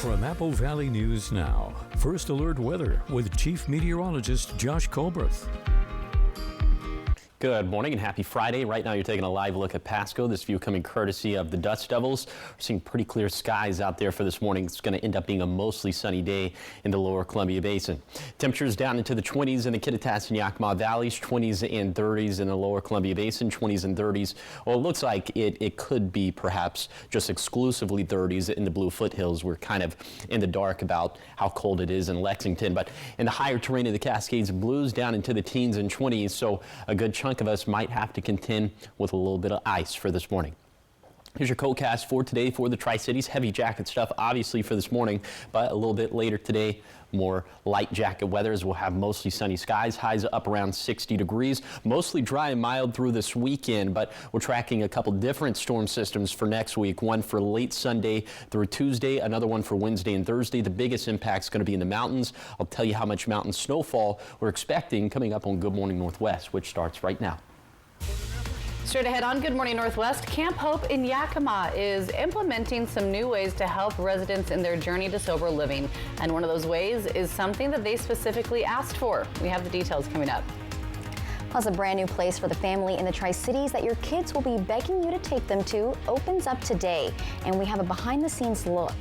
From Apple Valley News Now, First Alert Weather with Chief Meteorologist Josh Colbreth. Good morning and happy Friday. Right now you're taking a live look at Pasco. This view coming courtesy of the Dust Devils. We're seeing pretty clear skies out there for this morning. It's going to end up being a mostly sunny day in the lower Columbia Basin. Temperatures down into the 20s in the Kittitas and Yakima Valleys, 20s and 30s in the lower Columbia Basin, 20s and 30s. Well, it looks like it could be perhaps just exclusively 30s in the Blue Foothills. We're kind of in the dark about how cold it is in Lexington, but in the higher terrain of the Cascades and Blues down into the teens and 20s, so a good chunk of us might have to contend with a little bit of ice for this morning. Here's your CoCast for today for the Tri-Cities. Heavy jacket stuff, obviously, for this morning, but a little bit later today, more light jacket weather as we'll have mostly sunny skies. Highs up around 60 degrees. Mostly dry and mild through this weekend, but we're tracking a couple different storm systems for next week. One for late Sunday through Tuesday, another one for Wednesday and Thursday. The biggest impact is going to be in the mountains. I'll tell you how much mountain snowfall we're expecting coming up on Good Morning Northwest, which starts right now. Straight ahead on Good Morning Northwest, Camp Hope in Yakima is implementing some new ways to help residents in their journey to sober living. And one of those ways is something that they specifically asked for. We have the details coming up. Plus, a brand new place for the family in the Tri-Cities that your kids will be begging you to take them to opens up today. And we have a behind-the-scenes look.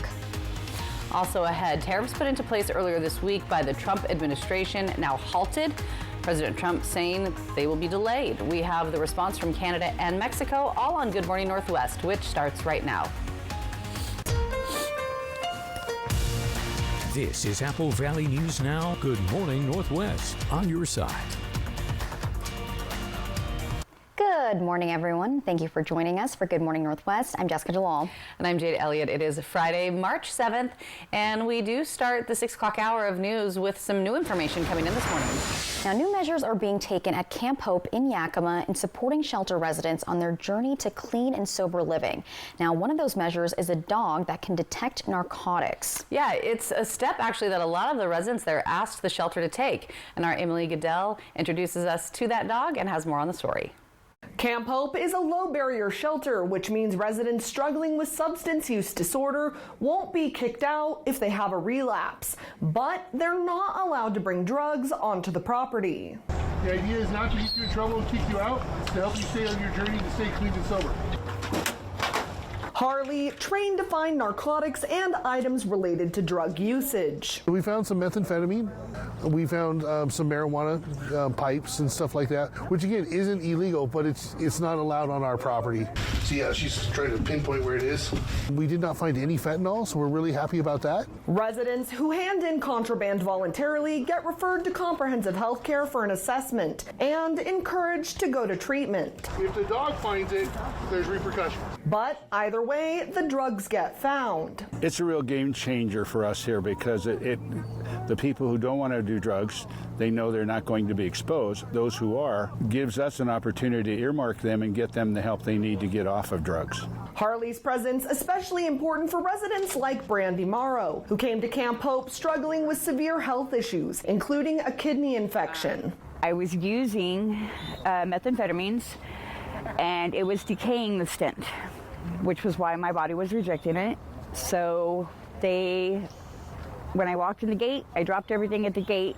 Also ahead, tariffs put into place earlier this week by the Trump administration now halted. President Trump saying they will be delayed. We have the response from Canada and Mexico, all on Good Morning Northwest, which starts right now. This is Apple Valley News Now. Good Morning Northwest, on your side. Good morning, everyone. Thank you for joining us for Good Morning Northwest. I'm Jessica Jalal. And I'm Jade Elliott. It is Friday, March 7th, and we do start the 6 o'clock hour of news with some new information coming in this morning. Now, new measures are being taken at Camp Hope in Yakima in supporting shelter residents on their journey to clean and sober living. Now, one of those measures is a dog that can detect narcotics. Yeah, it's a step actually that a lot of the residents there asked the shelter to take. And our Emily Goodell introduces us to that dog and has more on the story. Camp Hope is a low-barrier shelter, which means residents struggling with substance use disorder won't be kicked out if they have a relapse. But they're not allowed to bring drugs onto the property. The idea is not to get you in trouble and kick you out, it's to help you stay on your journey to stay clean and sober. Harley, trained to find narcotics and items related to drug usage. We found some methamphetamine. We found some marijuana pipes and stuff like that, which again isn't illegal, but it's not allowed on our property. See how she's trying to pinpoint where it is? We did not find any fentanyl, so we're really happy about that. Residents who hand in contraband voluntarily get referred to comprehensive health care for an assessment and encouraged to go to treatment. If the dog finds it, there's repercussions. But either way, the drugs get found. It's a real game changer for us here because the people who don't want to do drugs, they know they're not going to be exposed. Those who are, gives us an opportunity to earmark them and get them the help they need to get off of drugs. Harley's presence especially important for residents like Brandy Morrow, who came to Camp Hope struggling with severe health issues, including a kidney infection. I was using methamphetamines, and it was decaying the stent, which was why my body was rejecting it. So when I walked in the gate, I dropped everything at the gate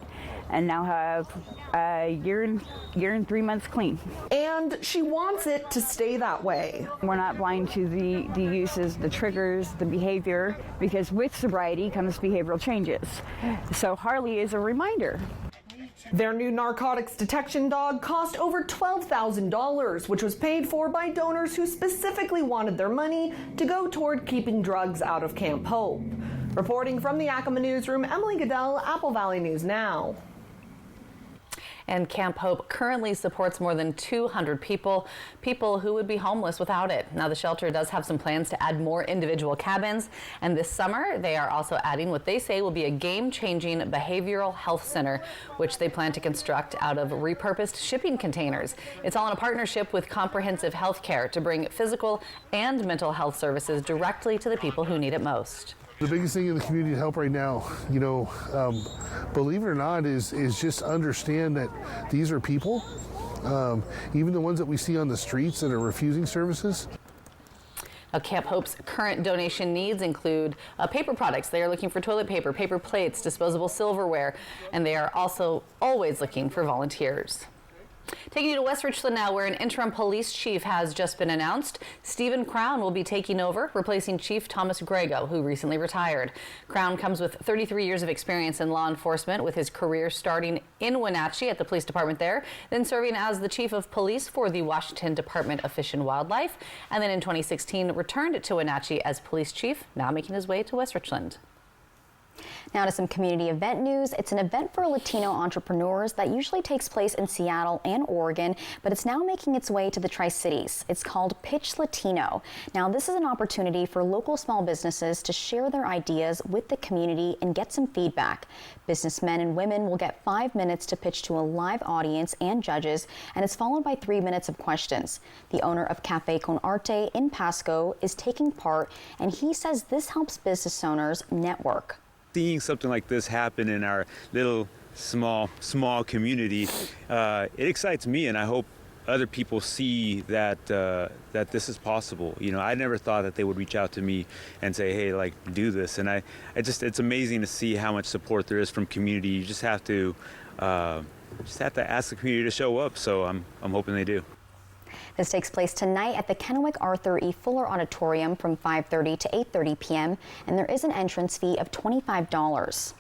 and now have a year and 3 months clean. And she wants it to stay that way. We're not blind to the uses, the triggers, the behavior, because with sobriety comes behavioral changes. So Harley is a reminder. Their new narcotics detection dog cost over $12,000, which was paid for by donors who specifically wanted their money to go toward keeping drugs out of Camp Hope. Reporting from the Yakima Newsroom, Emily Goodell, Apple Valley News Now. And Camp Hope currently supports more than 200 people who would be homeless without it. Now, the shelter does have some plans to add more individual cabins, and this summer they are also adding what they say will be a game-changing behavioral health center, which they plan to construct out of repurposed shipping containers. It's all in a partnership with Comprehensive Health Care to bring physical and mental health services directly to the people who need it most. The biggest thing in the community to help right now, believe it or not, is just understand that these are people, even the ones that we see on the streets that are refusing services. Now, Camp Hope's current donation needs include paper products. They are looking for toilet paper, paper plates, disposable silverware, and they are also always looking for volunteers. Taking you to West Richland now, where an interim police chief has just been announced. Stephen Crown will be taking over, replacing Chief Thomas Grego, who recently retired. Crown comes with 33 years of experience in law enforcement, with his career starting in Wenatchee at the police department there, then serving as the chief of police for the Washington Department of Fish and Wildlife, and then in 2016 returned to Wenatchee as police chief, now making his way to West Richland. Now to some community event news. It's an event for Latino entrepreneurs that usually takes place in Seattle and Oregon, but it's now making its way to the Tri-Cities. It's called Pitch Latino. Now this is an opportunity for local small businesses to share their ideas with the community and get some feedback. Businessmen and women will get 5 minutes to pitch to a live audience and judges, and it's followed by 3 minutes of questions. The owner of Cafe Con Arte in Pasco is taking part, and he says this helps business owners network. Seeing something like this happen in our little small community, it excites me, and I hope other people see that that this is possible. You know, I never thought that they would reach out to me and say, hey, like, do this. And it's amazing to see how much support there is from community. You just have to ask the community to show up. So I'm hoping they do. This takes place tonight at the Kennewick Arthur E. Fuller Auditorium from 5:30 to 8:30 p.m. and there is an entrance fee of $25.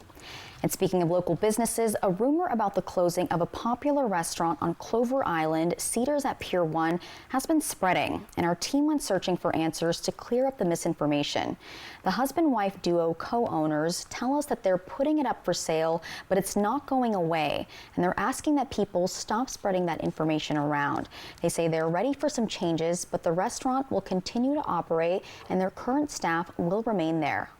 And speaking of local businesses, a rumor about the closing of a popular restaurant on Clover Island, Cedars at Pier 1, has been spreading, and our team went searching for answers to clear up the misinformation. The husband-wife duo co-owners tell us that they're putting it up for sale, but it's not going away, and they're asking that people stop spreading that information around. They say they're ready for some changes, but the restaurant will continue to operate, and their current staff will remain there.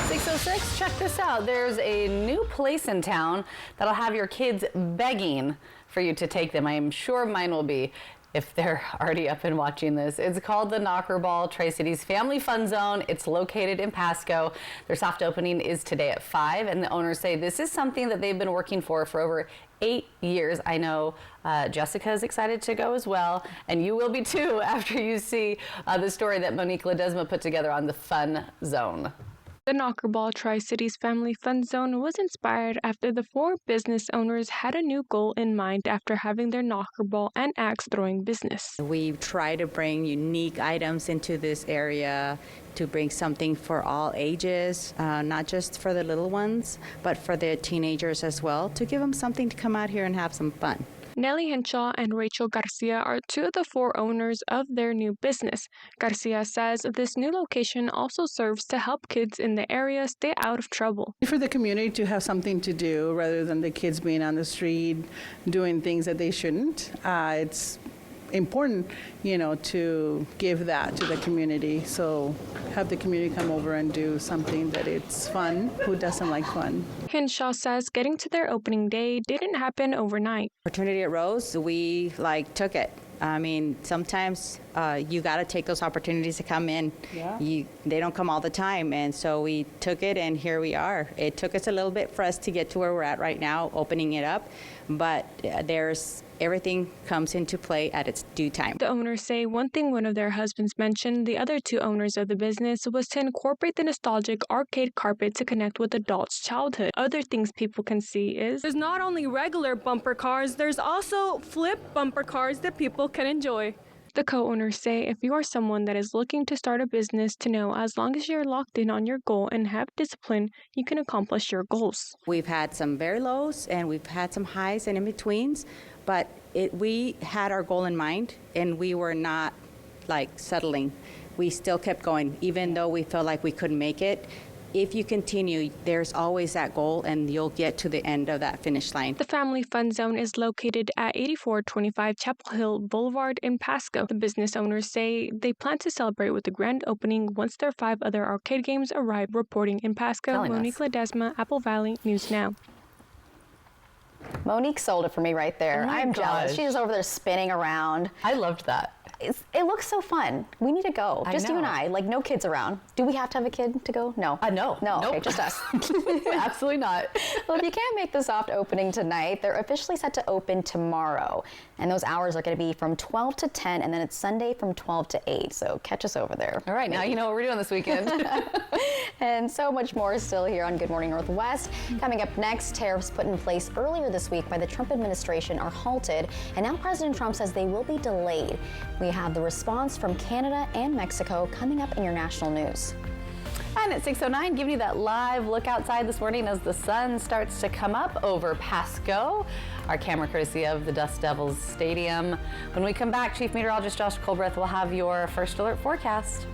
606, check this out. There's a new place in town that'll have your kids begging for you to take them. I am sure mine will be if they're already up and watching this. It's called the Knockerball Tri-Cities Family Fun Zone. It's located in Pasco. Their soft opening is today at 5, and the owners say this is something that they've been working for over 8 years. I know Jessica is excited to go as well, and you will be too after you see the story that Monique Ledesma put together on the Fun Zone. The Knockerball Tri-Cities Family Fun Zone was inspired after the 4 business owners had a new goal in mind after having their knockerball and axe throwing business. We try to bring unique items into this area to bring something for all ages, not just for the little ones, but for the teenagers as well, to give them something to come out here and have some fun. Nellie Henshaw and Rachel Garcia are 2 of the 4 owners of their new business. Garcia says this new location also serves to help kids in the area stay out of trouble. For the community to have something to do rather than the kids being on the street doing things that they shouldn't, it's important, to give that to the community. So have the community come over and do something that it's fun. Who doesn't like fun? Henshaw says getting to their opening day didn't happen overnight. Opportunity arose, we took it. I mean, sometimes you got to take those opportunities to come in. Yeah. They don't come all the time, and so we took it, and here we are. It took us a little bit for us to get to where we're at right now, opening it up, but everything comes into play at its due time. The owners say one thing one of their husbands mentioned the other 2 owners of the business was to incorporate the nostalgic arcade carpet to connect with adults' childhood. Other things people can see is there's not only regular bumper cars, there's also flip bumper cars that people can enjoy. The co-owners say if you are someone that is looking to start a business, to know as long as you're locked in on your goal and have discipline, you can accomplish your goals. We've had some very lows and we've had some highs and in-betweens, but we had our goal in mind and we were not settling. We still kept going, even though we felt like we couldn't make it. If you continue, there's always that goal and you'll get to the end of that finish line. The Family Fun Zone is located at 8425 Chapel Hill Boulevard in Pasco. The business owners say they plan to celebrate with the grand opening once their 5 other arcade games arrive. Reporting in Pasco, Monique Ledesma, Apple Valley News Now. Monique sold it for me right there. Oh my I'm gosh. jealous. She's over there spinning around. I loved that. it looks so fun. We need to go. Just you and I, like no kids around. Do we have to have a kid to go? No. No. No, Nope. okay, just us. Absolutely not. Well, if you can't make the soft opening tonight, they're officially set to open tomorrow. And those hours are going to be from 12 to 10, and then it's Sunday from 12 to 8. So catch us over there. All right, now you know what we're doing this weekend. And so much more still here on Good Morning Northwest. Coming up next, tariffs put in place earlier this week by the Trump administration are halted, and now President Trump says they will be delayed. We have the response from Canada and Mexico coming up in your national news. And at 6:09, giving you that live look outside this morning as the sun starts to come up over Pasco. Our camera courtesy of the Dust Devils Stadium. When we come back, Chief Meteorologist Josh Colbreth will have your first alert forecast.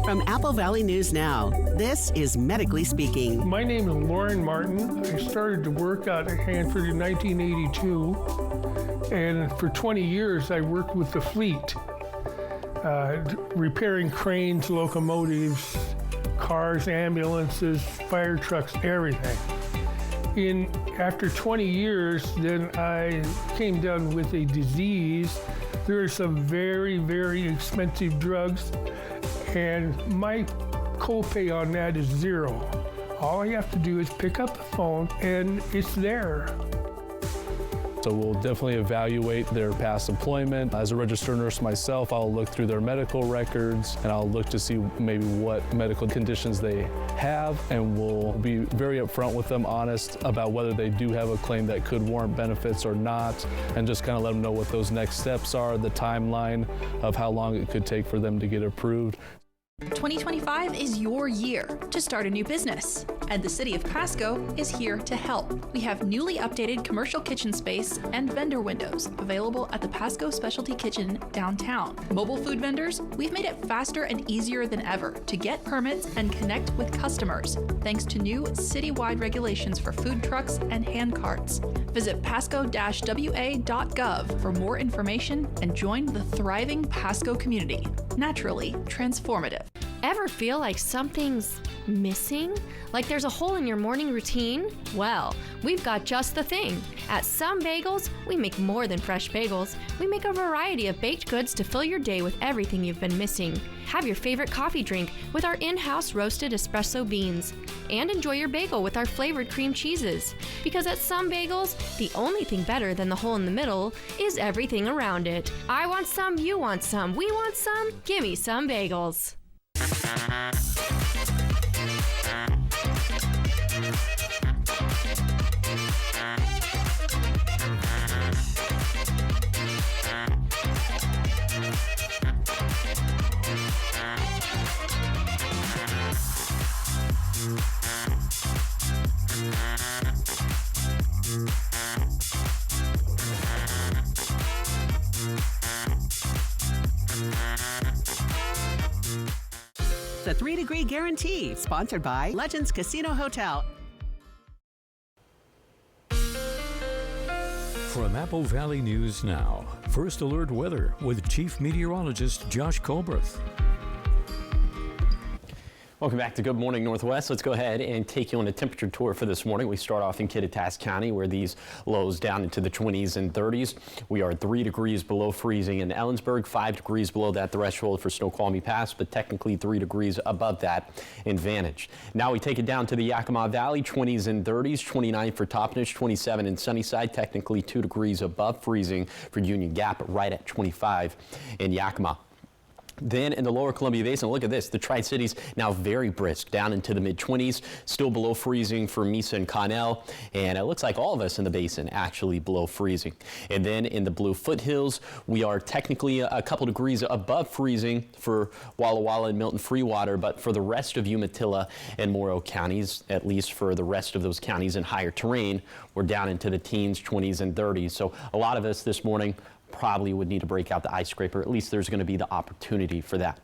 From Apple Valley News Now, this is Medically Speaking. My name is Lauren Martin. I started to work out at Hanford in 1982, and for 20 years I worked with the fleet, repairing cranes, locomotives, cars, ambulances, fire trucks, everything. After 20 years, then I came down with a disease. There are some very, very expensive drugs, and my copay on that is $0. All I have to do is pick up the phone and it's there. So we'll definitely evaluate their past employment. As a registered nurse myself, I'll look through their medical records and I'll look to see maybe what medical conditions they have, and we'll be very upfront with them, honest about whether they do have a claim that could warrant benefits or not, and just kind of let them know what those next steps are, the timeline of how long it could take for them to get approved. 2025 is your year to start a new business, and the City of Pasco is here to help. We have newly updated commercial kitchen space and vendor windows available at the Pasco Specialty Kitchen downtown. Mobile food vendors, we've made it faster and easier than ever to get permits and connect with customers, thanks to new citywide regulations for food trucks and hand carts. Visit pasco-wa.gov for more information and join the thriving Pasco community. Naturally transformative. Ever feel like something's missing? Like there's a hole in your morning routine? Well, we've got just the thing. At Some Bagels, we make more than fresh bagels. We make a variety of baked goods to fill your day with everything you've been missing. Have your favorite coffee drink with our in-house roasted espresso beans. And enjoy your bagel with our flavored cream cheeses. Because at Some Bagels, the only thing better than the hole in the middle is everything around it. I want some, you want some, we want some, give me Some Bagels. The 3-Degree Guarantee, sponsored by Legends Casino Hotel. From Apple Valley News Now, First Alert Weather with Chief Meteorologist Josh Colbreth. Welcome back to Good Morning Northwest. Let's go ahead and take you on a temperature tour for this morning. We start off in Kittitas County, where these lows down into the 20s and 30s. We are 3 degrees below freezing in Ellensburg, 5 degrees below that threshold for Snoqualmie Pass, but technically 3 degrees above that in Vantage. Now we take it down to the Yakima Valley, 20s and 30s, 29 for Toppenish, 27 in Sunnyside, technically 2 degrees above freezing for Union Gap, right at 25 in Yakima. Then in the lower Columbia Basin, look at this. The Tri-Cities now very brisk, down into the mid-20s, still below freezing for Mesa and Connell. And it looks like all of us in the basin actually below freezing. And then in the Blue Foothills, we are technically a couple degrees above freezing for Walla Walla and Milton Freewater. But for the rest of Umatilla and Morrow counties, at least for the rest of those counties in higher terrain, we're down into the teens, 20s, and 30s. So a lot of us this morning probably would need to break out the ice scraper. At least there's going to be the opportunity for that.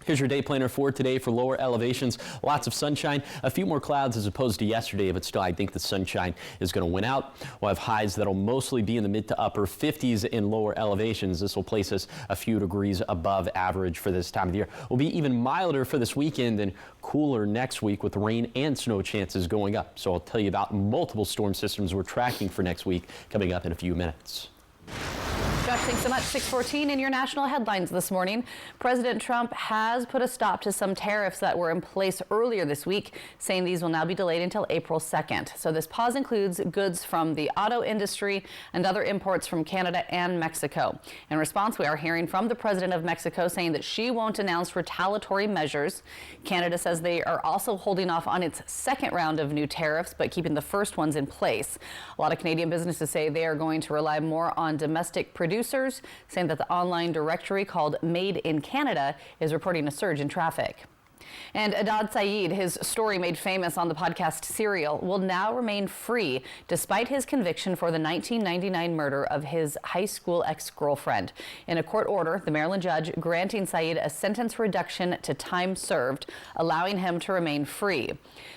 Here's your day planner for today for lower elevations. Lots of sunshine, a few more clouds as opposed to yesterday, but still I think the sunshine is going to win out. We'll have highs that'll mostly be in the mid to upper 50s in lower elevations. This will place us a few degrees above average for this time of the year. We'll be even milder for this weekend and cooler next week with rain and snow chances going up. So I'll tell you about multiple storm systems we're tracking for next week coming up in a few minutes. Josh, thanks so much. 6:14 in your national headlines this morning. President Trump has put a stop to some tariffs that were in place earlier this week, saying these will now be delayed until April 2nd. So this pause includes goods from the auto industry and other imports from Canada and Mexico. In response, we are hearing from the president of Mexico saying that she won't announce retaliatory measures. Canada says they are also holding off on its second round of new tariffs, but keeping the first ones in place. A lot of Canadian businesses say they are going to rely more on domestic producers, saying that the online directory called Made in Canada is reporting a surge in traffic. And Adad Saeed, his story made famous on the podcast Serial, will now remain free despite his conviction for the 1999 murder of his high school ex-girlfriend. In a court order, the Maryland judge granting Saeed a sentence reduction to time served, allowing him to remain free.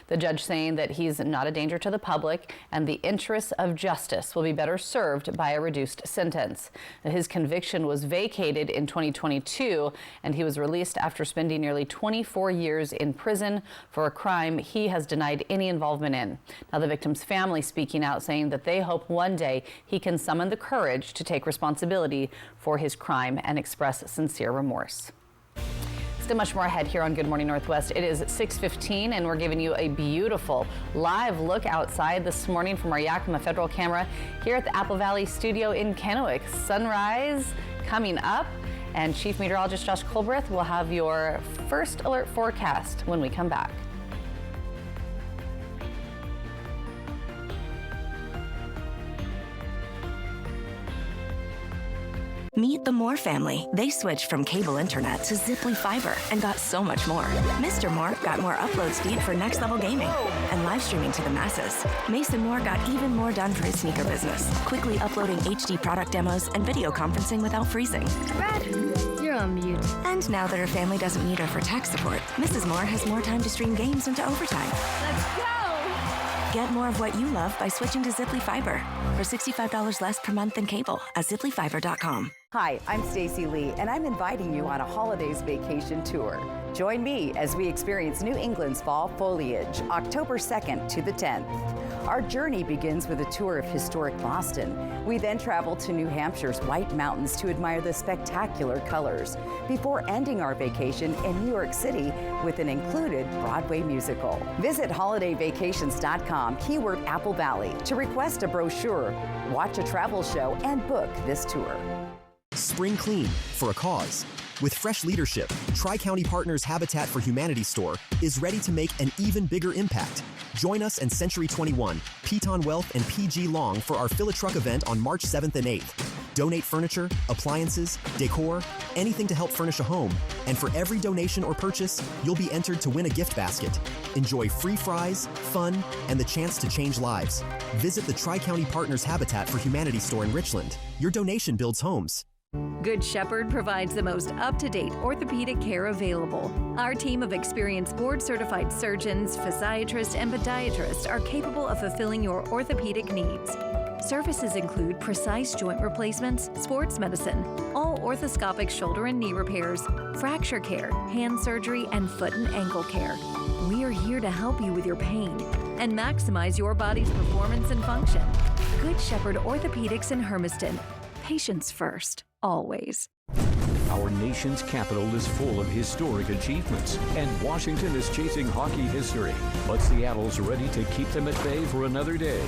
The judge saying that he's not a danger to the public and the interests of justice will be better served by a reduced sentence. His conviction was vacated in 2022 and he was released after spending nearly 24 years in prison for a crime he has denied any involvement in. Now the victim's family speaking out saying that they hope one day he can summon the courage to take responsibility for his crime and express sincere remorse. Still much more ahead here on Good Morning Northwest. It is 6:15 and we're giving you a beautiful live look outside this morning from our Yakima Federal camera here at the Apple Valley studio in Kennewick. Sunrise coming up, and Chief Meteorologist Josh Colbreth will have your first alert forecast when we come back. Meet the Moore family. They switched from cable internet to Ziply Fiber and got so much more. Mr. Moore got more upload speed for next level gaming and live streaming to the masses. Mason Moore got even more done for his sneaker business, quickly uploading HD product demos and video conferencing without freezing. Brad, you're on mute. And now that her family doesn't need her for tech support, Mrs. Moore has more time to stream games into overtime. Let's go! Get more of what you love by switching to Ziply Fiber for $65 less per month than cable at ziplyfiber.com. Hi, I'm Stacy Lee, and I'm inviting you on a holidays vacation tour. Join me as we experience New England's fall foliage, October 2nd to the 10th. Our journey begins with a tour of historic Boston. We then travel to New Hampshire's White Mountains to admire the spectacular colors, before ending our vacation in New York City with an included Broadway musical. Visit holidayvacations.com, keyword Apple Valley, to request a brochure, watch a travel show, and book this tour. Spring clean for a cause. With fresh leadership, Tri-County Partners Habitat for Humanity store is ready to make an even bigger impact. Join us and Century 21, Piton Wealth, and PG Long for our Fill a Truck event on March 7th and 8th. Donate furniture, appliances, decor, anything to help furnish a home. And for every donation or purchase, you'll be entered to win a gift basket. Enjoy free fries, fun, and the chance to change lives. Visit the Tri-County Partners Habitat for Humanity store in Richland. Your donation builds homes. Good Shepherd provides the most up-to-date orthopedic care available. Our team of experienced board-certified surgeons, physiatrists, and podiatrists are capable of fulfilling your orthopedic needs. Services include precise joint replacements, sports medicine, all orthoscopic shoulder and knee repairs, fracture care, hand surgery, and foot and ankle care. We are here to help you with your pain and maximize your body's performance and function. Good Shepherd Orthopedics in Hermiston. Patients first, always. Our nation's capital is full of historic achievements, and Washington is chasing hockey history. But Seattle's ready to keep them at bay for another day.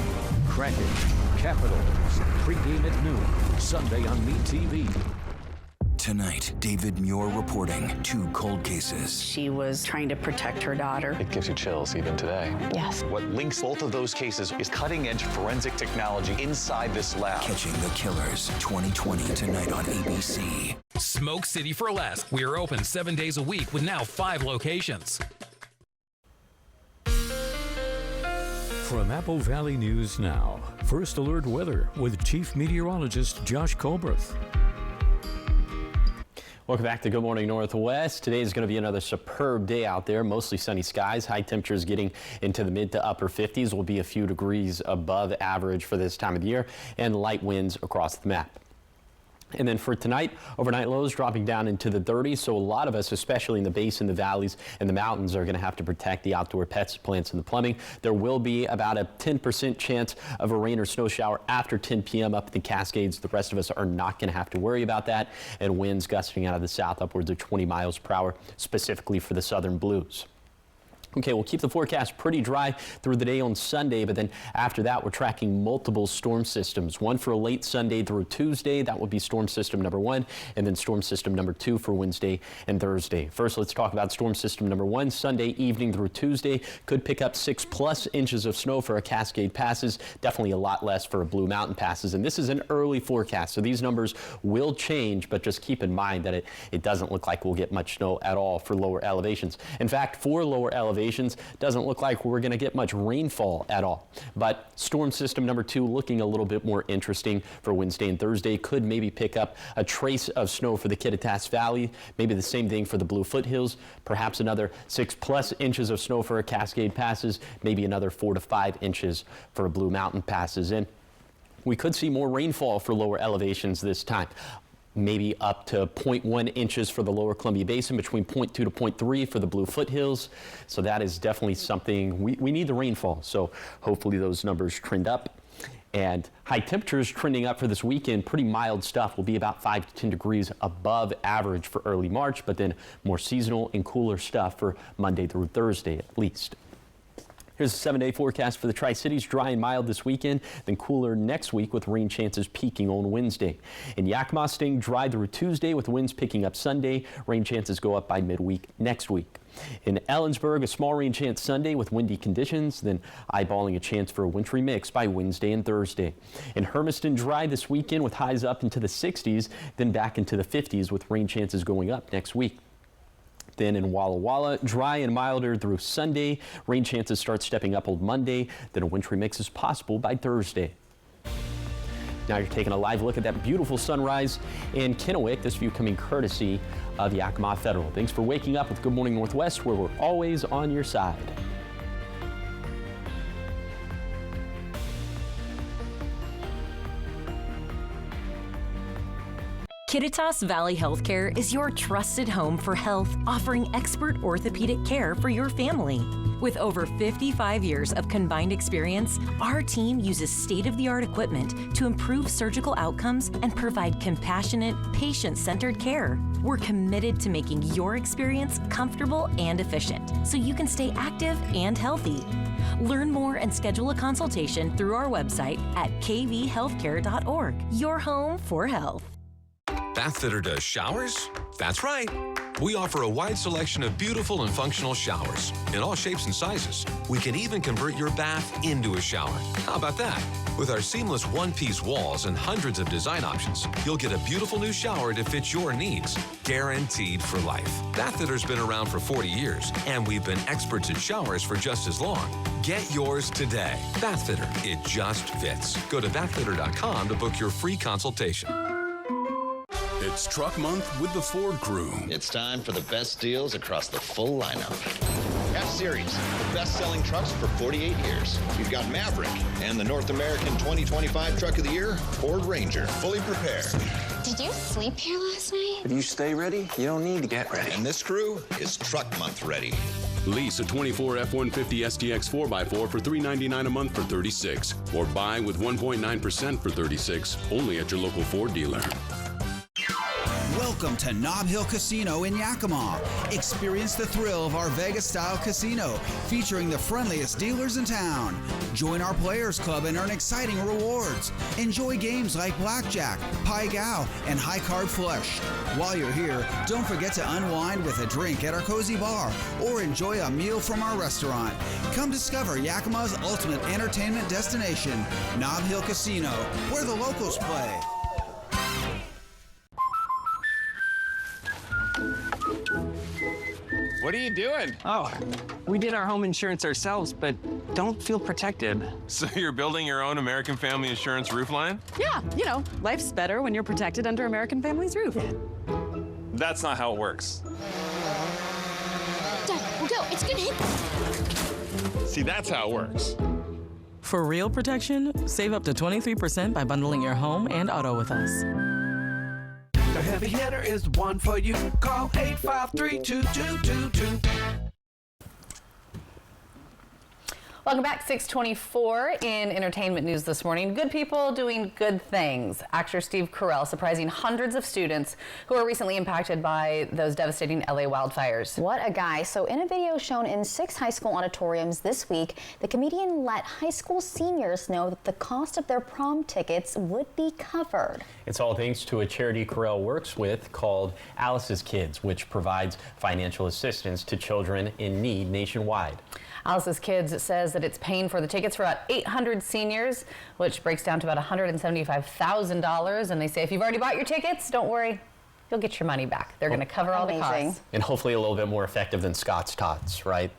Kraken, Capitals, pregame at noon, Sunday on Meet TV. Tonight, David Muir reporting 2 cold cases. She was trying to protect her daughter. It gives you chills even today. Yes. What links both of those cases is cutting-edge forensic technology inside this lab. Catching the Killers, 2020 tonight on ABC. Smoke City for Less. We are open 7 days a week with now 5 locations. From Apple Valley News Now, First Alert Weather with Chief Meteorologist Josh Colbreth. Welcome back to Good Morning Northwest. Today is going to be another superb day out there. Mostly sunny skies. High temperatures getting into the mid to upper 50s. Will be a few degrees above average for this time of the year, and light winds across the map. And then for tonight, overnight lows dropping down into the 30s. So a lot of us, especially in the basin, the valleys, and the mountains, are going to have to protect the outdoor pets, plants, and the plumbing. There will be about a 10% chance of a rain or snow shower after 10 p.m. up in the Cascades. The rest of us are not going to have to worry about that. And winds gusting out of the south upwards of 20 miles per hour, specifically for the southern blues. Okay, we'll keep the forecast pretty dry through the day on Sunday, but then after that, we're tracking multiple storm systems. One for a late Sunday through Tuesday. That would be storm system number 1, and then storm system number 2 for Wednesday and Thursday. First, let's talk about storm system number 1. Sunday evening through Tuesday could pick up 6+ inches of snow for a Cascade passes. Definitely a lot less for a Blue Mountain passes. And this is an early forecast, so these numbers will change, but just keep in mind that it doesn't look like we'll get much snow at all for lower elevations. In fact, for lower elevations, doesn't look like we're going to get much rainfall at all. But storm system number 2 looking a little bit more interesting for Wednesday and Thursday. Could maybe pick up a trace of snow for the Kittitas Valley. Maybe the same thing for the Blue Foothills. Perhaps another 6+ inches of snow for a Cascade passes. Maybe another 4 to 5 inches for a Blue Mountain passes. And we could see more rainfall for lower elevations this time. Maybe up to 0.1 inches for the lower Columbia Basin, between 0.2 to 0.3 for the Blue Foothills. So that is definitely something, we need the rainfall. So hopefully those numbers trend up. And high temperatures trending up for this weekend. Pretty mild stuff. Will be about 5 to 10 degrees above average for early March, but then more seasonal and cooler stuff for Monday through Thursday at least. Here's a 7-day forecast for the Tri-Cities. Dry and mild this weekend, then cooler next week with rain chances peaking on Wednesday. In Yakima, staying dry through Tuesday with winds picking up Sunday. Rain chances go up by midweek next week. In Ellensburg, a small rain chance Sunday with windy conditions, then eyeballing a chance for a wintry mix by Wednesday and Thursday. In Hermiston, dry this weekend with highs up into the 60s, then back into the 50s with rain chances going up next week. Then in Walla Walla, dry and milder through Sunday. Rain chances start stepping up on Monday. Then a wintry mix is possible by Thursday. Now you're taking a live look at that beautiful sunrise in Kennewick. This view coming courtesy of Yakima Federal. Thanks for waking up with Good Morning Northwest, where we're always on your side. Kittitas Valley Healthcare is your trusted home for health, offering expert orthopedic care for your family. With over 55 years of combined experience, our team uses state-of-the-art equipment to improve surgical outcomes and provide compassionate, patient-centered care. We're committed to making your experience comfortable and efficient, so you can stay active and healthy. Learn more and schedule a consultation through our website at kvhealthcare.org. Your home for health. Bathfitter does showers? That's right. We offer a wide selection of beautiful and functional showers in all shapes and sizes. We can even convert your bath into a shower. How about that? With our seamless one-piece walls and hundreds of design options, you'll get a beautiful new shower to fit your needs, guaranteed for life. Bathfitter's been around for 40 years, and we've been experts at showers for just as long. Get yours today. Bathfitter, it just fits. Go to bathfitter.com to book your free consultation. It's Truck Month with the Ford Crew. It's time for the best deals across the full lineup. F-Series, the best-selling trucks for 48 years. You've got Maverick and the North American 2025 Truck of the Year, Ford Ranger, fully prepared. Did you sleep here last night? If you stay ready, you don't need to get ready. And this crew is Truck Month ready. Lease a 24 F-150 STX 4x4 for $399 a month for $36, or buy with 1.9% for $36, only at your local Ford dealer. Welcome to Nob Hill Casino in Yakima. Experience the thrill of our Vegas-style casino, featuring the friendliest dealers in town. Join our Players Club and earn exciting rewards. Enjoy games like Blackjack, Pai Gow, and High Card Flush. While you're here, don't forget to unwind with a drink at our cozy bar or enjoy a meal from our restaurant. Come discover Yakima's ultimate entertainment destination, Nob Hill Casino, where the locals play. What are you doing? Oh, we did our home insurance ourselves, but don't feel protected. So you're building your own American Family Insurance roof line? Yeah, you know, life's better when you're protected under American Family's roof. That's not how it works. Dad, we'll go. It's gonna hit. See, that's how it works. For real protection, save up to 23% by bundling your home and auto with us. The heavy hitter is the one for you. Call 853-2222. Welcome back. 6:24 in entertainment news this morning. Good people doing good things. Actor Steve Carell surprising hundreds of students who were recently impacted by those devastating LA wildfires. What a guy. So in a video shown in 6 high school auditoriums this week, the comedian let high school seniors know that the cost of their prom tickets would be covered. It's all thanks to a charity Carell works with called Alice's Kids, which provides financial assistance to children in need nationwide. Alice's Kids says that it's paying for the tickets for about 800 seniors, which breaks down to about $175,000. And they say if you've already bought your tickets, don't worry, you'll get your money back. They're going to cover all the costs. And hopefully a little bit more effective than Scott's Tots, right?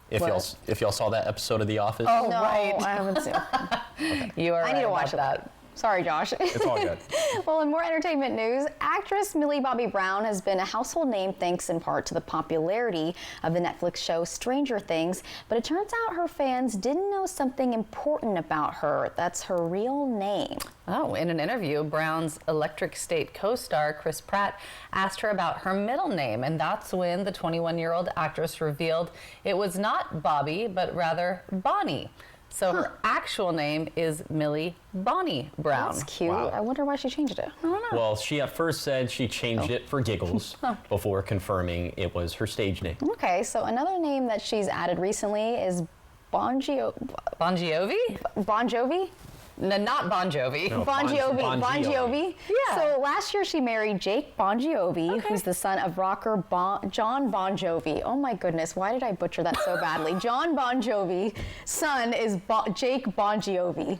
If y'all saw that episode of The Office. Oh, no, right. I haven't seen it. You are I need to watch that. Sorry, Josh. It's all good. Well, in more entertainment news, actress Millie Bobby Brown has been a household name thanks in part to the popularity of the Netflix show Stranger Things. But it turns out her fans didn't know something important about her. That's her real name. Oh, in an interview, Brown's Electric State co-star Chris Pratt asked her about her middle name, and that's when the 21-year-old actress revealed it was not Bobby, but rather Bonnie. So her actual name is Millie Bonnie Brown. That's cute. Wow. I wonder why she changed it. I don't know. Well, she at first said she changed it for giggles before confirming it was her stage name. Okay, so another name that she's added recently is Bon Jovi? Bon Jovi? No, not Bon Jovi. No, Bon Jovi. Yeah. So last year she married Jake Bon Jovi, who's the son of rocker John Bon Jovi. Oh my goodness, why did I butcher that so badly? John Bon Jovi's son is Jake Bon Jovi.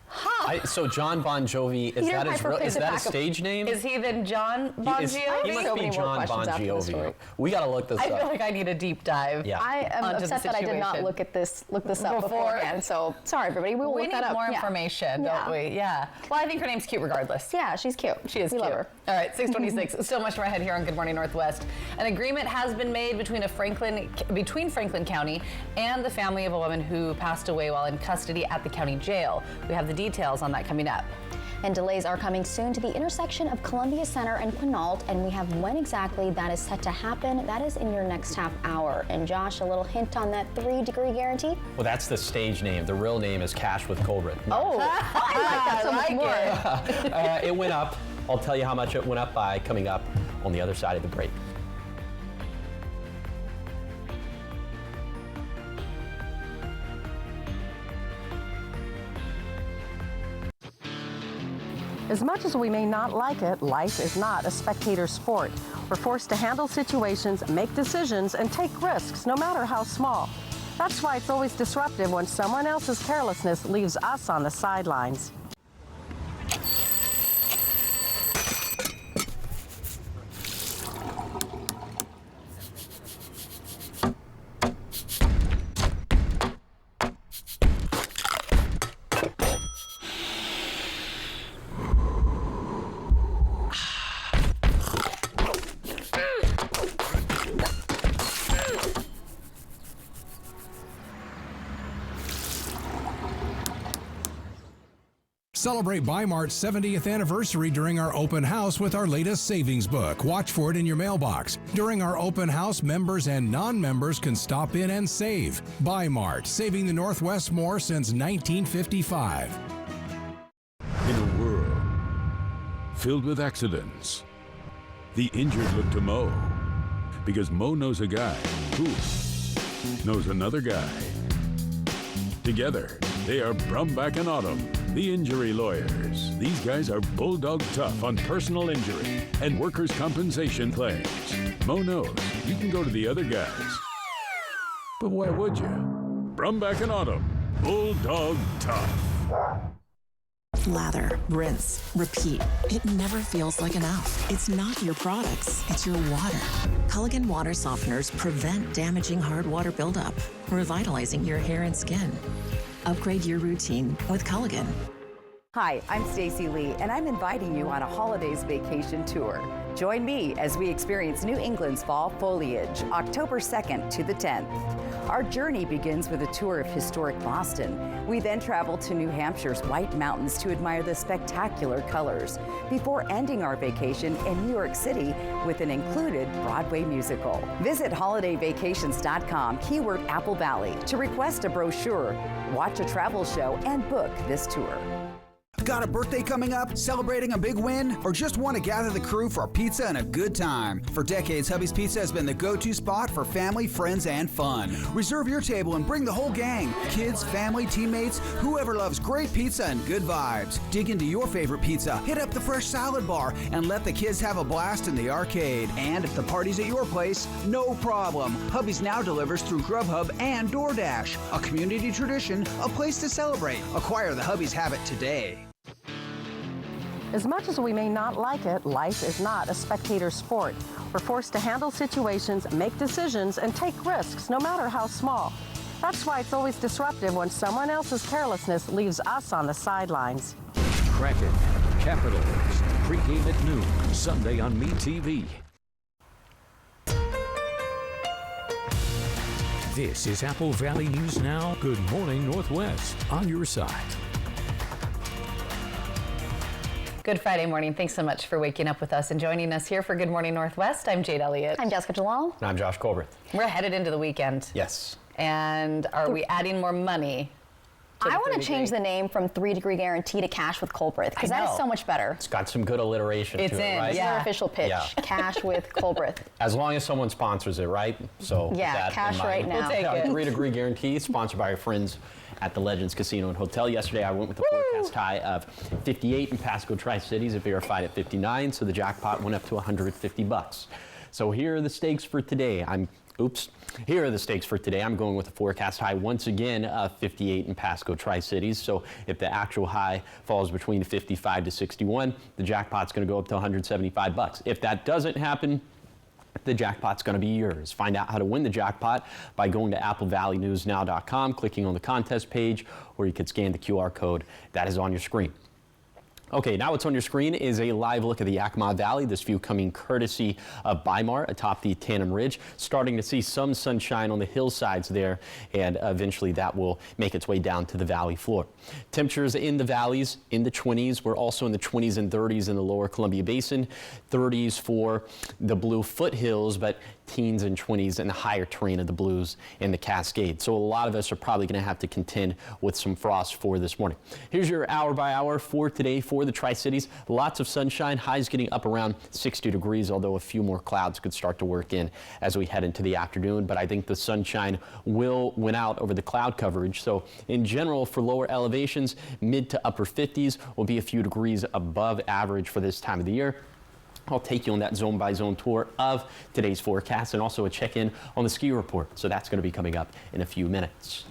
Huh. So John Bon Jovi, is that his stage name? Is he then John Bon Jovi? He must be John Bon Jovi. We gotta look this up. I feel like I need a deep dive. Yeah. I am upset that I did not look this up beforehand. So sorry, everybody. We will look that up. We need more information, don't we? Yeah. Well, I think her name's cute regardless. Yeah, she's cute. She is cute. Love her. All right, 6:26. So much more ahead here on Good Morning Northwest. An agreement has been made between Franklin County and the family of a woman who passed away while in custody at the county jail. We have the details on that coming up. And delays are coming soon to the intersection of Columbia Center and Quinault, and we have when exactly that is set to happen. That is in your next half hour. And Josh, a little hint on that 3-degree guarantee? Well, that's the stage name. The real name is Cash with Colbert. Oh, I like that so much more. It went up. I'll tell you how much it went up by coming up on the other side of the break. As much as we may not like it, life is not a spectator sport. We're forced to handle situations, make decisions, and take risks, no matter how small. That's why it's always disruptive when someone else's carelessness leaves us on the sidelines. Celebrate Bi-Mart's 70th anniversary during our open house with our latest savings book. Watch for it in your mailbox. During our open house, members and non-members can stop in and save. Bi-Mart, saving the Northwest more since 1955. In a world filled with accidents, the injured look to Mo, because Mo knows a guy who knows another guy. Together, they are Brumback and Autumn, the injury lawyers. These guys are bulldog tough on personal injury and workers' compensation claims. Mo knows you can go to the other guys. But why would you? Brumback and Autumn, bulldog tough. Lather, rinse, repeat. It never feels like enough. It's not your products, it's your water. Culligan water softeners prevent damaging hard water buildup, revitalizing your hair and skin. Upgrade your routine with Culligan. Hi, I'm Stacy Lee, and I'm inviting you on a holidays vacation tour. Join me as we experience New England's fall foliage, October 2nd to the 10th. Our journey begins with a tour of historic Boston. We then travel to New Hampshire's White Mountains to admire the spectacular colors, before ending our vacation in New York City with an included Broadway musical. Visit holidayvacations.com, keyword Apple Valley, to request a brochure, watch a travel show, and book this tour. Got a birthday coming up, celebrating a big win, or just want to gather the crew for a pizza and a good time? For decades, Hubby's Pizza has been the go-to spot for family, friends, and fun. Reserve your table and bring the whole gang. Kids, family, teammates, whoever loves great pizza and good vibes. Dig into your favorite pizza, hit up the fresh salad bar, and let the kids have a blast in the arcade. And if the party's at your place, no problem. Hubby's now delivers through Grubhub and DoorDash. A community tradition, a place to celebrate. Acquire the Hubby's habit today. As much as we may not like it, life is not a spectator sport. We're forced to handle situations, make decisions, and take risks, no matter how small. That's why it's always disruptive when someone else's carelessness leaves us on the sidelines. Kraken, Capitals, pregame at noon, Sunday on MeTV. This is Apple Valley News Now. Good morning, Northwest, on your side. Good Friday morning. Thanks so much for waking up with us and joining us here for Good Morning Northwest. I'm Jade Elliott. I'm Jessica Jalal. And I'm Josh Colbert. We're headed into the weekend. Yes. And are we adding more money? I want to change the name from 3 Degree Guarantee to Cash with Colbrith, because that is so much better. It's got some good alliteration to it, right? It's our official pitch, Cash with Colbrith. As long as someone sponsors it, right? So yeah, cash right now. We'll take it. 3 Degree Guarantee, sponsored by our friends at the Legends Casino and Hotel. Yesterday, I went with a forecast high of 58 in Pasco Tri-Cities. It verified at 59, so the jackpot went up to $150. So here are the stakes for today. Here are the stakes for today. I'm going with a forecast high once again of 58 in Pasco Tri-Cities. So if the actual high falls between 55 to 61, the jackpot's going to go up to $175. If that doesn't happen, the jackpot's going to be yours. Find out how to win the jackpot by going to applevalleynewsnow.com, clicking on the contest page, or you could scan the QR code that is on your screen. Okay, now what's on your screen is a live look at the Yakima Valley. This view coming courtesy of Bymar atop the Tandem Ridge. Starting to see some sunshine on the hillsides there, and eventually that will make its way down to the valley floor. Temperatures in the valleys in the 20s. We're also in the 20s and 30s in the lower Columbia Basin. 30s for the Blue Foothills, but teens and 20s in the higher terrain of the Blues and the Cascades. So a lot of us are probably going to have to contend with some frost for this morning. Here's your hour by hour for today for the Tri-Cities. Lots of sunshine, highs getting up around 60 degrees, although a few more clouds could start to work in as we head into the afternoon. But I think the sunshine will win out over the cloud coverage. So in general, for lower elevations, mid to upper 50s will be a few degrees above average for this time of the year. I'll take you on that zone-by-zone tour of today's forecast and also a check-in on the ski report. So that's going to be coming up in a few minutes.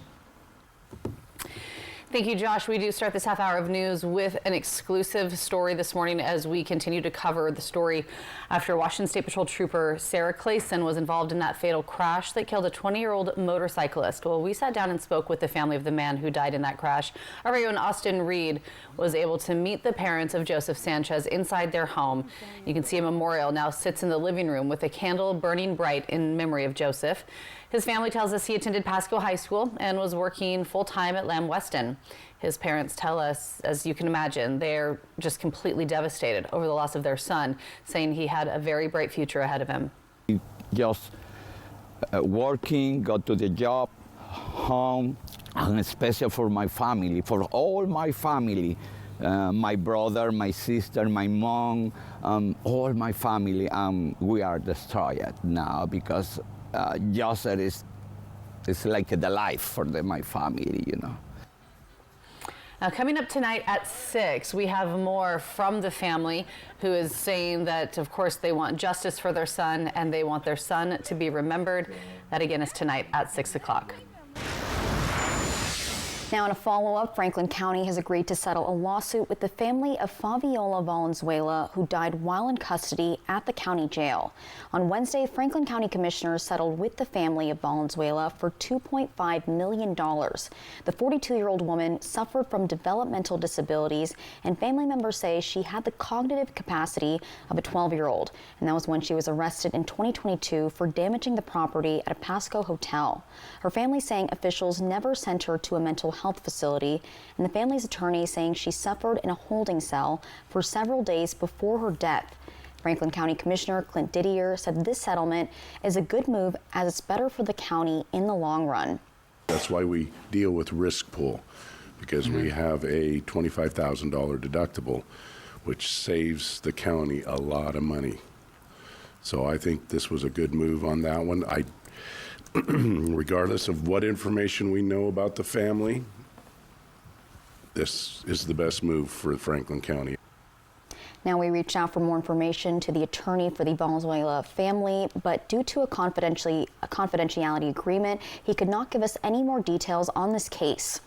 Thank you, Josh. We do start this half hour of news with an exclusive story this morning as we continue to cover the story after Washington State Patrol Trooper Sarah Clayson was involved in that fatal crash that killed a 20-year-old motorcyclist. Well, we sat down and spoke with the family of the man who died in that crash. Our very own Austin Reed was able to meet the parents of Joseph Sanchez inside their home. You can see a memorial now sits in the living room with a candle burning bright in memory of Joseph. His family tells us he attended Pasco High School and was working full-time at Lamb Weston. His parents tell us, as you can imagine, they're just completely devastated over the loss of their son, saying he had a very bright future ahead of him. Just working, go to the job, home, and especially for my family, for all my family, my brother, my sister, my mom, all my family, we are destroyed now because Joseph is like the life for my family, you know. Now, coming up tonight at 6, we have more from the family who is saying that, of course, they want justice for their son and they want their son to be remembered. That, again, is tonight at 6 o'clock. Now, in a follow-up, Franklin County has agreed to settle a lawsuit with the family of Fabiola Valenzuela, who died while in custody at the county jail. On Wednesday, Franklin County commissioners settled with the family of Valenzuela for $2.5 million. The 42-year-old woman suffered from developmental disabilities, and family members say she had the cognitive capacity of a 12-year-old. And that was when she was arrested in 2022 for damaging the property at a Pasco hotel. Her family saying officials never sent her to a mental health facility, and the family's attorney saying she suffered in a holding cell for several days before her death. Franklin County Commissioner Clint Didier said this settlement is a good move as it's better for the county in the long run. That's why we deal with risk pool, because we have a $25,000 deductible, which saves the county a lot of money. So I think this was a good move on that one. Regardless of what information we know about the family, this is the best move for Franklin County. Now, we reached out for more information to the attorney for the Valenzuela family, but due to a confidentiality agreement, he could not give us any more details on this case.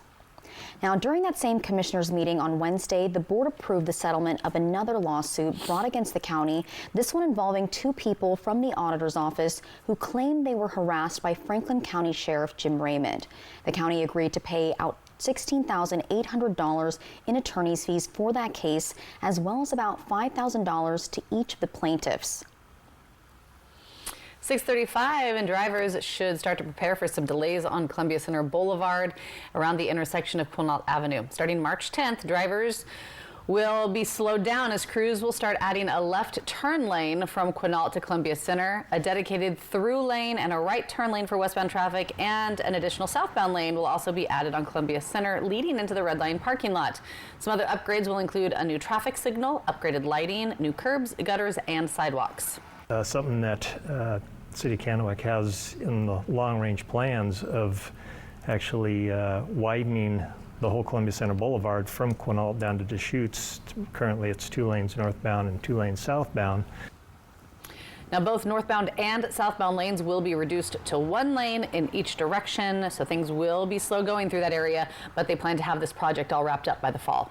Now, during that same commissioners meeting on Wednesday, the board approved the settlement of another lawsuit brought against the county, this one involving two people from the auditor's office who claimed they were harassed by Franklin County Sheriff Jim Raymond. The county agreed to pay out $16,800 in attorney's fees for that case, as well as about $5,000 to each of the plaintiffs. 6:35, and drivers should start to prepare for some delays on Columbia Center Boulevard around the intersection of Quinault Avenue. Starting March 10th, drivers will be slowed down as crews will start adding a left turn lane from Quinault to Columbia Center, a dedicated through lane and a right turn lane for westbound traffic, and an additional southbound lane will also be added on Columbia Center, leading into the Red Line parking lot. Some other upgrades will include a new traffic signal, upgraded lighting, new curbs, gutters, and sidewalks. Something that City of Kennewick has in the long-range plans of actually widening the whole Columbia Center Boulevard from Quinault down to Deschutes. Currently it's 2 lanes northbound and 2 lanes southbound. Now, both northbound and southbound lanes will be reduced to 1 lane in each direction, so things will be slow going through that area, but they plan to have this project all wrapped up by the fall.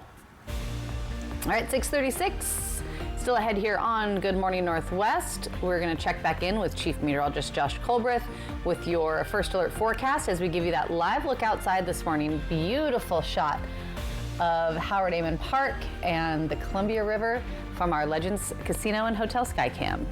All right, 6:36. Still ahead here on Good Morning Northwest. We're going to check back in with Chief Meteorologist Josh Colbreth with your first alert forecast as we give you that live look outside this morning. Beautiful shot of Howard Amon Park and the Columbia River from our Legends Casino and Hotel Skycam.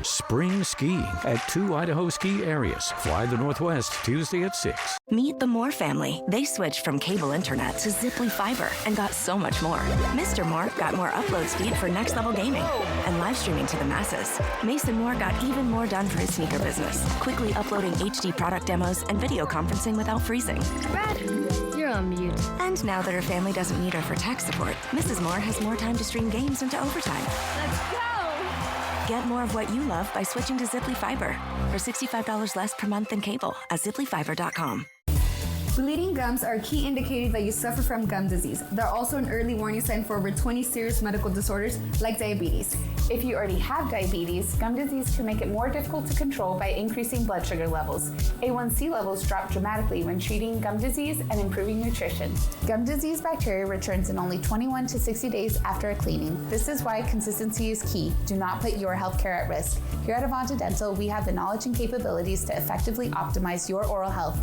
Spring skiing at 2 Idaho ski areas. Fly the Northwest Tuesday at 6. Meet the Moore family. They switched from cable internet to Ziply Fiber and got so much more. Mr. Moore got more upload speed for next level gaming and live streaming to the masses. Mason Moore got even more done for his sneaker business, quickly uploading HD product demos and video conferencing without freezing. Brad, you're on mute. And now that her family doesn't need her for tech support, Mrs. Moore has more time to stream games into overtime. Let's go! Get more of what you love by switching to Ziply Fiber for $65 less per month than cable at ziplyfiber.com. Bleeding gums are a key indicator that you suffer from gum disease. They're also an early warning sign for over 20 serious medical disorders like diabetes. If you already have diabetes, gum disease can make it more difficult to control by increasing blood sugar levels. A1C levels drop dramatically when treating gum disease and improving nutrition. Gum disease bacteria returns in only 21 to 60 days after a cleaning. This is why consistency is key. Do not put your healthcare at risk. Here at Avanta Dental, we have the knowledge and capabilities to effectively optimize your oral health.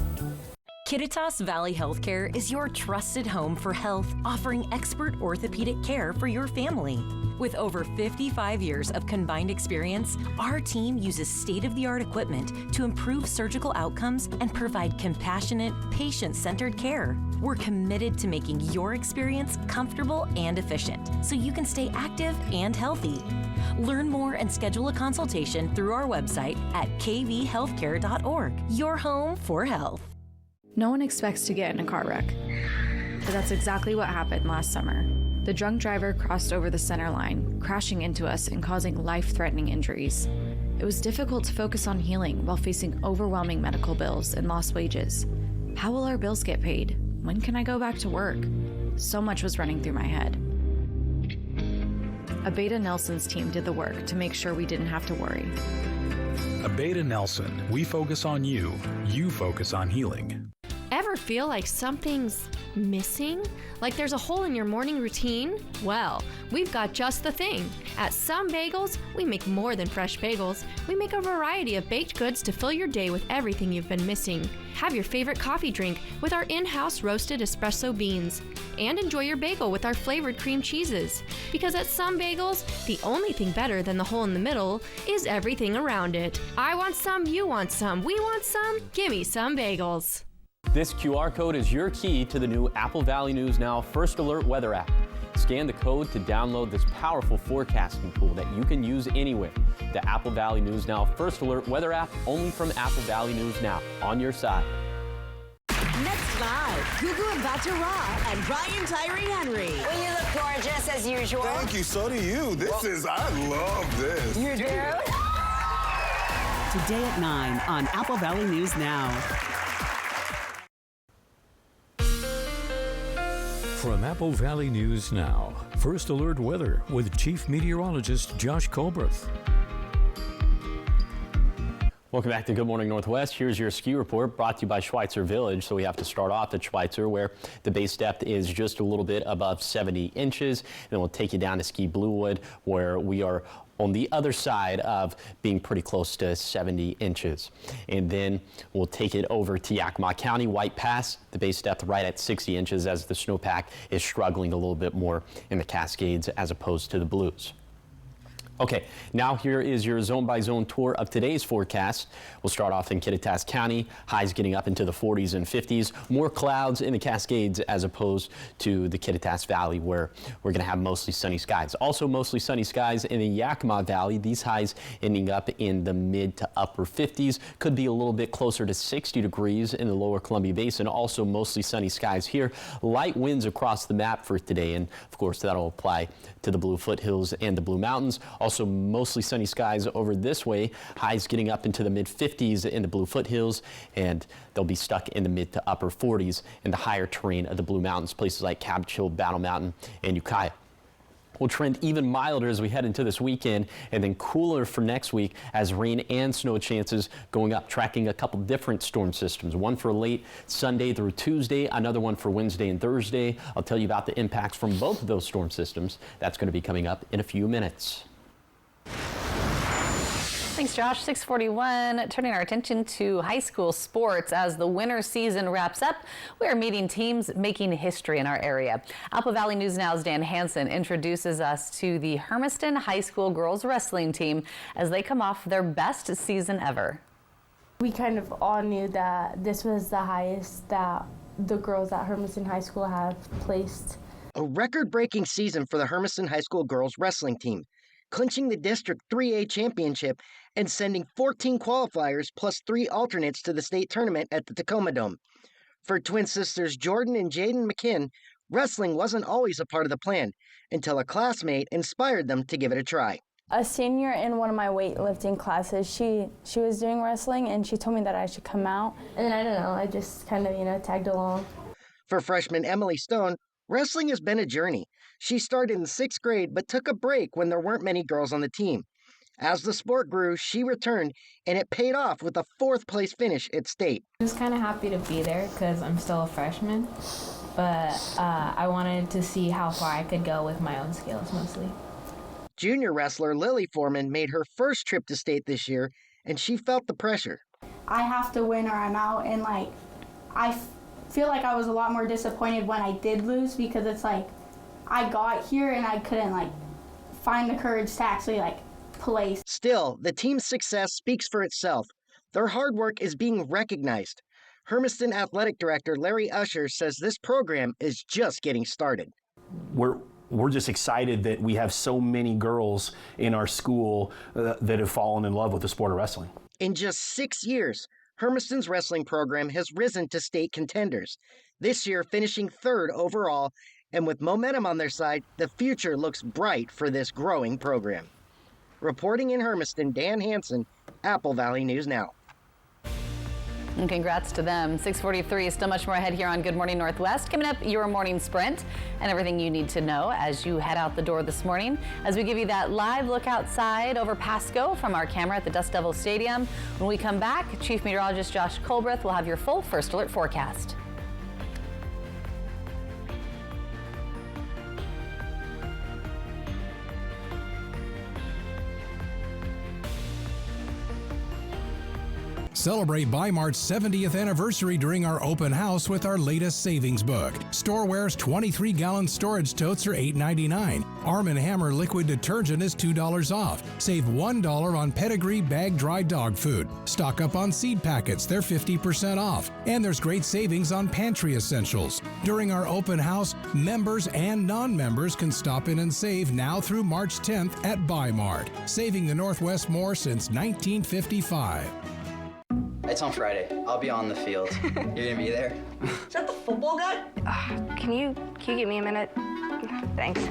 Kittitas Valley Healthcare is your trusted home for health, offering expert orthopedic care for your family. With over 55 years of combined experience, our team uses state-of-the-art equipment to improve surgical outcomes and provide compassionate, patient-centered care. We're committed to making your experience comfortable and efficient, so you can stay active and healthy. Learn more and schedule a consultation through our website at kvhealthcare.org. Your home for health. No one expects to get in a car wreck, but that's exactly what happened last summer. The drunk driver crossed over the center line, crashing into us and causing life-threatening injuries. It was difficult to focus on healing while facing overwhelming medical bills and lost wages. How will our bills get paid? When can I go back to work? So much was running through my head. Abeta Nelson's team did the work to make sure we didn't have to worry. Abeta Nelson, we focus on you, you focus on healing. Ever feel like something's missing? Like there's a hole in your morning routine? Well, we've got just the thing. At Some Bagels, we make more than fresh bagels. We make a variety of baked goods to fill your day with everything you've been missing. Have your favorite coffee drink with our in-house roasted espresso beans. And enjoy your bagel with our flavored cream cheeses. Because at Some Bagels, the only thing better than the hole in the middle is everything around it. I want some, you want some, we want some, gimme Some Bagels. This QR code is your key to the new Apple Valley News Now First Alert weather app. Scan the code to download this powerful forecasting tool that you can use anywhere. The Apple Valley News Now First Alert weather app, only from Apple Valley News Now, on your side. Next live, Gugu Mbatha-Raw and Brian Tyree Henry. Well, you look gorgeous as usual. Thank you, so do you. I love this. You do? Today at 9 on Apple Valley News Now. From Apple Valley News Now, First Alert Weather with Chief Meteorologist Josh Colbreth. Welcome back to Good Morning Northwest. Here's your ski report brought to you by Schweitzer Village. So we have to start off at Schweitzer, where the base depth is just a little bit above 70 inches. Then we'll take you down to Ski Bluewood, where we are on the other side of being pretty close to 70 inches. And then we'll take it over to Yakima County, White Pass, the base depth right at 60 inches as the snowpack is struggling a little bit more in the Cascades as opposed to the Blues. Okay, now here is your zone-by-zone tour of today's forecast. We'll start off in Kittitas County, highs getting up into the 40s and 50s. More clouds in the Cascades as opposed to the Kittitas Valley, where we're going to have mostly sunny skies. Also mostly sunny skies in the Yakima Valley, these highs ending up in the mid to upper 50s. Could be a little bit closer to 60 degrees in the lower Columbia Basin. Also mostly sunny skies here. Light winds across the map for today, and of course that'll apply to the Blue Foothills and the Blue Mountains. Also mostly sunny skies over this way. Highs getting up into the mid-50s in the Blue Foothills, and they'll be stuck in the mid to upper 40s in the higher terrain of the Blue Mountains, places like Cabbage Hill, Battle Mountain, and Ukiah. We'll trend even milder as we head into this weekend, and then cooler for next week as rain and snow chances going up, tracking a couple different storm systems. One for late Sunday through Tuesday, another one for Wednesday and Thursday. I'll tell you about the impacts from both of those storm systems. That's going to be coming up in a few minutes. Thanks, Josh. 6:41, turning our attention to high school sports. As the winter season wraps up, we are meeting teams making history in our area. Apple Valley News Now's Dan Hansen introduces us to the Hermiston High School girls wrestling team as they come off their best season ever. We kind of all knew that this was the highest that the girls at Hermiston High School have placed. A record-breaking season for the Hermiston High School girls wrestling team, clinching the District 3A championship and sending 14 qualifiers plus 3 alternates to the state tournament at the Tacoma Dome. For twin sisters Jordan and Jaden McKinn, wrestling wasn't always a part of the plan until a classmate inspired them to give it a try. A senior in one of my weightlifting classes, she was doing wrestling and she told me that I should come out. And I don't know, I just kind of, tagged along. For freshman Emily Stone, wrestling has been a journey. She started in 6th grade but took a break when there weren't many girls on the team. As the sport grew, she returned, and it paid off with a 4th place finish at state. I'm just kind of happy to be there because I'm still a freshman, but I wanted to see how far I could go with my own skills mostly. Junior wrestler Lily Foreman made her first trip to state this year, and she felt the pressure. I have to win or I'm out, and I feel like I was a lot more disappointed when I did lose because it's like I got here and I couldn't find the courage to actually place. Still, the team's success speaks for itself. Their hard work is being recognized. Hermiston Athletic Director Larry Usher says this program is just getting started. We're just excited that we have so many girls in our school that have fallen in love with the sport of wrestling. In just 6 years, Hermiston's wrestling program has risen to state contenders, this year finishing 3rd overall, and with momentum on their side, the future looks bright for this growing program. Reporting in Hermiston, Dan Hansen, Apple Valley News Now. And congrats to them. 6:43, still much more ahead here on Good Morning Northwest. Coming up, your morning sprint and everything you need to know as you head out the door this morning, as we give you that live look outside over Pasco from our camera at the Dust Devils Stadium. When we come back, Chief Meteorologist Josh Colbreth will have your full First Alert forecast. Celebrate Bi-Mart's 70th anniversary during our open house with our latest savings book. Storeware's 23-gallon storage totes are $8.99. Arm & Hammer liquid detergent is $2 off. Save $1 on Pedigree bag dry dog food. Stock up on seed packets, they're 50% off. And there's great savings on pantry essentials. During our open house, members and non-members can stop in and save now through March 10th at Bi-Mart. Saving the Northwest more since 1955. It's on Friday. I'll be on the field. You're gonna be there? Is that the football guy? Can you give me a minute? Thanks.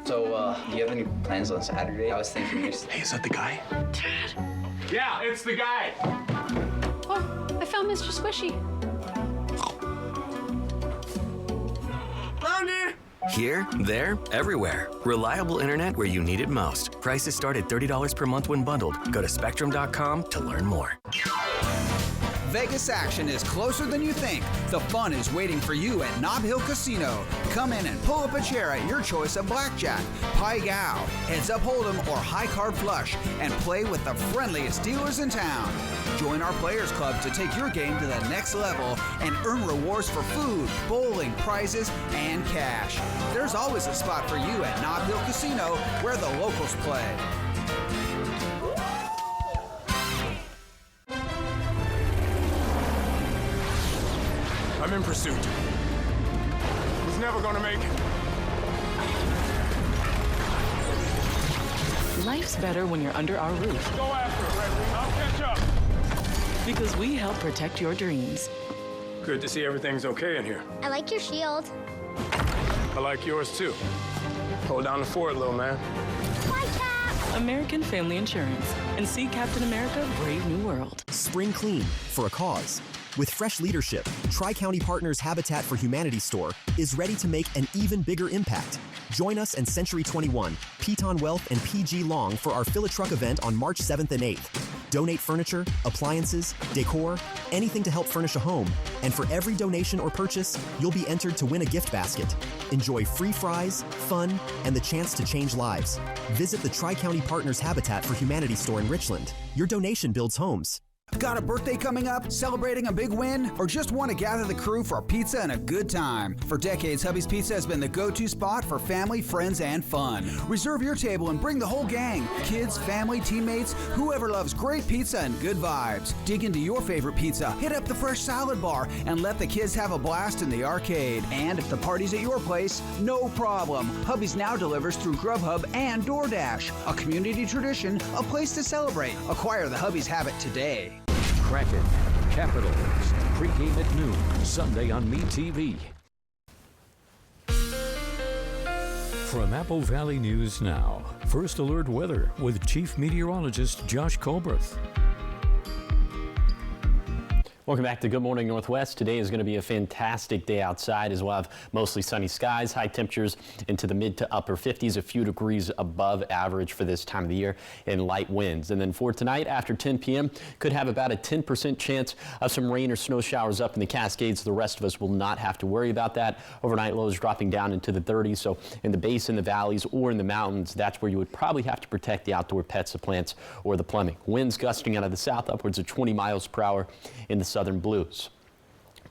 So, do you have any plans on Saturday? I was thinking Hey, is that the guy? Dad. Yeah, it's the guy. Oh, I found Mr. Squishy. Found it. Here, there, everywhere. Reliable internet where you need it most. Prices start at $30 per month when bundled. Go to Spectrum.com to learn more. Vegas action is closer than you think. The fun is waiting for you at Nob Hill Casino. Come in and pull up a chair at your choice of blackjack, pai gow, heads up hold'em, or high card flush, and play with the friendliest dealers in town. Join our Players Club to take your game to the next level and earn rewards for food, bowling, prizes, and cash. There's always a spot for you at Nob Hill Casino, where the locals play. I'm in pursuit. He's never gonna make it. Life's better when you're under our roof. Go after it, Red Wing. I'll catch up. Because we help protect your dreams. Good to see everything's okay in here. I like your shield. I like yours too. Hold down the fort, little man. Bye, Cap. American Family Insurance. And see Captain America: Brave New World. Spring clean for a cause. With fresh leadership, Tri-County Partners Habitat for Humanity store is ready to make an even bigger impact. Join us and Century 21, Piton Wealth, and PG Long for our Fill a Truck event on March 7th and 8th. Donate furniture, appliances, decor, anything to help furnish a home. And for every donation or purchase, you'll be entered to win a gift basket. Enjoy free fries, fun, and the chance to change lives. Visit the Tri-County Partners Habitat for Humanity store in Richland. Your donation builds homes. Got a birthday coming up, celebrating a big win, or just want to gather the crew for a pizza and a good time? For decades, Hubby's Pizza has been the go-to spot for family, friends, and fun. Reserve your table and bring the whole gang. Kids, family, teammates, whoever loves great pizza and good vibes. Dig into your favorite pizza, hit up the fresh salad bar, and let the kids have a blast in the arcade. And if the party's at your place, no problem. Hubby's now delivers through Grubhub and DoorDash. A community tradition, a place to celebrate. Acquire the Hubby's habit today. Kraken, Capitals, pregame at noon, Sunday on MeTV. From Apple Valley News Now, First Alert Weather with Chief Meteorologist Josh Colbreth. Welcome back to Good Morning Northwest. Today is going to be a fantastic day outside as we'll have mostly sunny skies, high temperatures into the mid to upper 50s, a few degrees above average for this time of the year, and light winds. And then for tonight after 10 p.m. could have about a 10% chance of some rain or snow showers up in the Cascades. The rest of us will not have to worry about that. Overnight lows dropping down into the 30s. So in the basin, the valleys, or in the mountains, that's where you would probably have to protect the outdoor pets, the plants, or the plumbing. Winds gusting out of the south upwards of 20 miles per hour in the southern blues.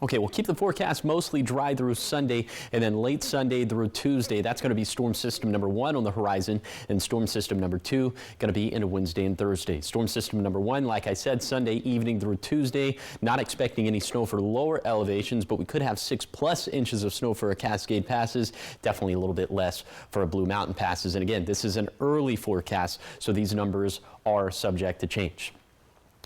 Okay, we'll keep the forecast mostly dry through Sunday, and then late Sunday through Tuesday. That's going to be storm system number 1 on the horizon, and storm system number 2 going to be into Wednesday and Thursday. Storm system number 1, like I said, Sunday evening through Tuesday. Not expecting any snow for lower elevations, but we could have 6+ inches of snow for our Cascade passes. Definitely a little bit less for our Blue Mountain passes. And again, this is an early forecast, so these numbers are subject to change.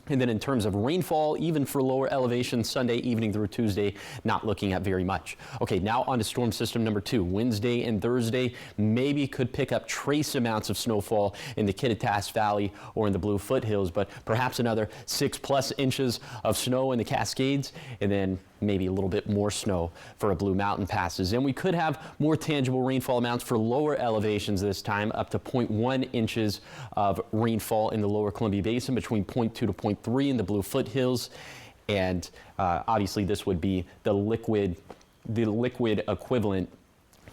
And then in terms of rainfall, even for lower elevations, Sunday evening through Tuesday, not looking at very much. Okay, now on to storm system number 2. Wednesday and Thursday maybe could pick up trace amounts of snowfall in the Kittitas Valley or in the Blue Foothills, but perhaps another 6+ inches of snow in the Cascades, and then maybe a little bit more snow for a Blue Mountain passes. And we could have more tangible rainfall amounts for lower elevations this time, up to 0.1 inches of rainfall in the lower Columbia Basin, between 0.2 to 0.3 in the Blue Foothills. And obviously this would be the liquid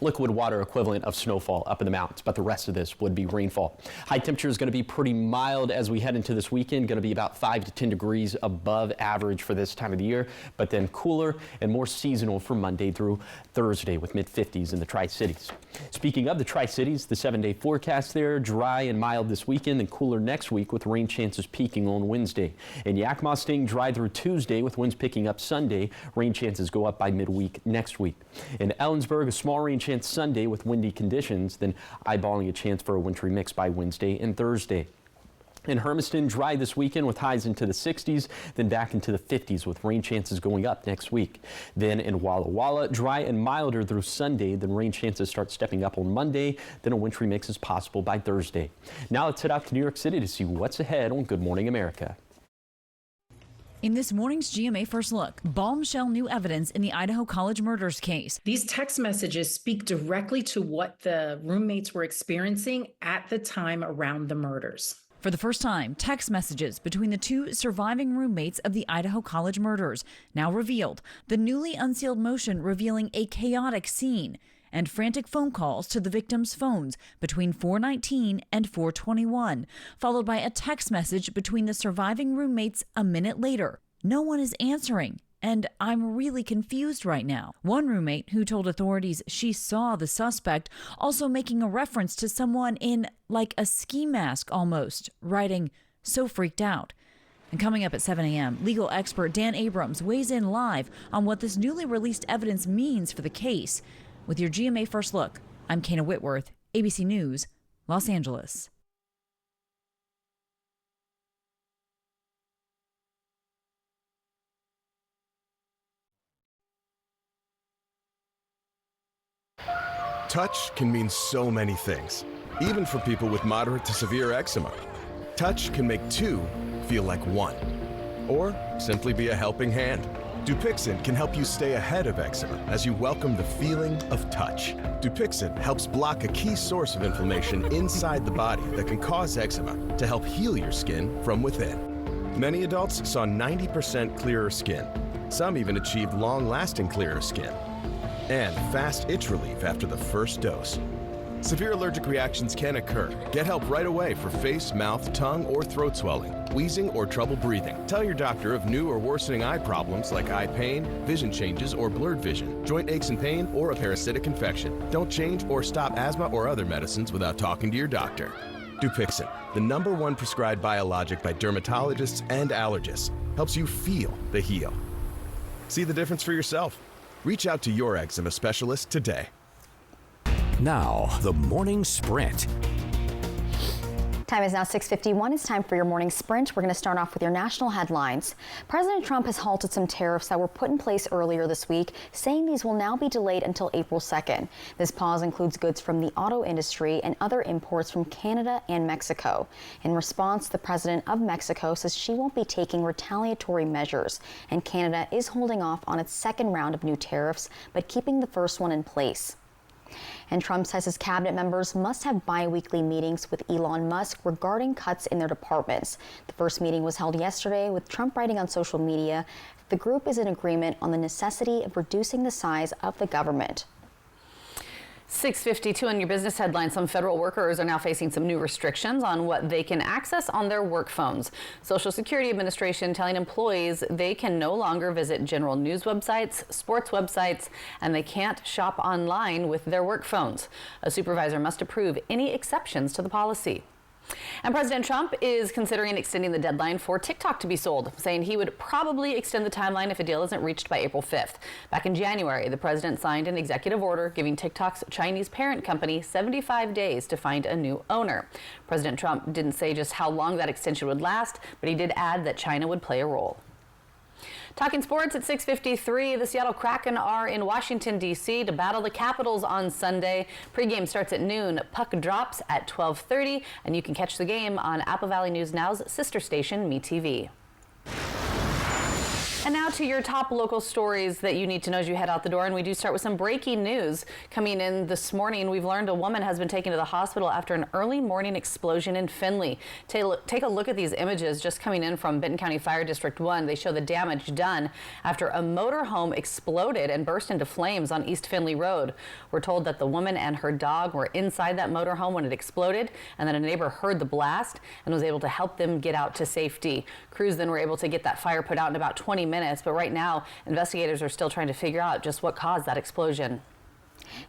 water equivalent of snowfall up in the mountains, but the rest of this would be rainfall. High temperature is going to be pretty mild as we head into this weekend, going to be about 5 to 10 degrees above average for this time of the year, but then cooler and more seasonal for Monday through Thursday with mid-50s in the Tri-Cities. Speaking of the Tri-Cities, the 7-day forecast there, dry and mild this weekend and cooler next week with rain chances peaking on Wednesday. In Yakima, staying dry through Tuesday with winds picking up Sunday. Rain chances go up by midweek next week. In Ellensburg, a small rain chance Sunday with windy conditions, then eyeballing a chance for a wintry mix by Wednesday and Thursday. In Hermiston, dry this weekend with highs into the 60s, then back into the 50s with rain chances going up next week. Then in Walla Walla, dry and milder through Sunday, then rain chances start stepping up on Monday, then a wintry mix is possible by Thursday. Now let's head out to New York City to see what's ahead on Good Morning America. In this morning's GMA First Look, bombshell new evidence in the Idaho College murders case. These text messages speak directly to what the roommates were experiencing at the time around the murders. For the first time, text messages between the 2 surviving roommates of the Idaho College murders now revealed. The newly unsealed motion revealing a chaotic scene and frantic phone calls to the victims' phones between 4:19 and 4:21, followed by a text message between the surviving roommates a minute later. No one is answering, and I'm really confused right now. One roommate who told authorities she saw the suspect also making a reference to someone in like a ski mask almost, writing, "So freaked out." And coming up at 7 a.m., legal expert Dan Abrams weighs in live on what this newly released evidence means for the case. With your GMA First Look, I'm Kana Whitworth, ABC News, Los Angeles. Touch can mean so many things, even for people with moderate to severe eczema. Touch can make 2 feel like 1, or simply be a helping hand. Dupixent can help you stay ahead of eczema as you welcome the feeling of touch. Dupixent helps block a key source of inflammation inside the body that can cause eczema to help heal your skin from within. Many adults saw 90% clearer skin. Some even achieved long-lasting clearer skin. And fast itch relief after the first dose. Severe allergic reactions can occur. Get help right away for face, mouth, tongue, or throat swelling, wheezing, or trouble breathing. Tell your doctor of new or worsening eye problems like eye pain, vision changes, or blurred vision, joint aches and pain, or a parasitic infection. Don't change or stop asthma or other medicines without talking to your doctor. Dupixent, the #1 prescribed biologic by dermatologists and allergists, helps you feel the heal. See the difference for yourself. Reach out to your eczema specialist today. Now, the Morning Sprint. Time is now 6:51. It's time for your morning sprint. We're going to start off with your national headlines. President Trump has halted some tariffs that were put in place earlier this week, saying these will now be delayed until April 2nd. This pause includes goods from the auto industry and other imports from Canada and Mexico. In response, the president of Mexico says she won't be taking retaliatory measures, and Canada is holding off on its second round of new tariffs, but keeping the first one in place. And Trump says his cabinet members must have bi-weekly meetings with Elon Musk regarding cuts in their departments. The first meeting was held yesterday, with Trump writing on social media, the group is in agreement on the necessity of reducing the size of the government. 6:52 on your business headlines. Some federal workers are now facing some new restrictions on what they can access on their work phones. Social Security Administration telling employees they can no longer visit general news websites, sports websites, and they can't shop online with their work phones. A supervisor must approve any exceptions to the policy. And President Trump is considering extending the deadline for TikTok to be sold, saying he would probably extend the timeline if a deal isn't reached by April 5th. Back in January, the president signed an executive order giving TikTok's Chinese parent company 75 days to find a new owner. President Trump didn't say just how long that extension would last, but he did add that China would play a role. Talking sports at 6:53, the Seattle Kraken are in Washington, D.C. to battle the Capitals on Sunday. Pregame starts at noon. Puck drops at 12:30, and you can catch the game on Apple Valley News Now's sister station, MeTV. And now to your top local stories that you need to know as you head out the door. And we do start with some breaking news coming in this morning. We've learned a woman has been taken to the hospital after an early morning explosion in Findlay. Take a look at these images just coming in from Benton County Fire District 1. They show the damage done after a motorhome exploded and burst into flames on East Findlay Road. We're told that the woman and her dog were inside that motorhome when it exploded, and that a neighbor heard the blast and was able to help them get out to safety. Crews then were able to get that fire put out in about 20 minutes, but right now investigators are still trying to figure out just what caused that explosion.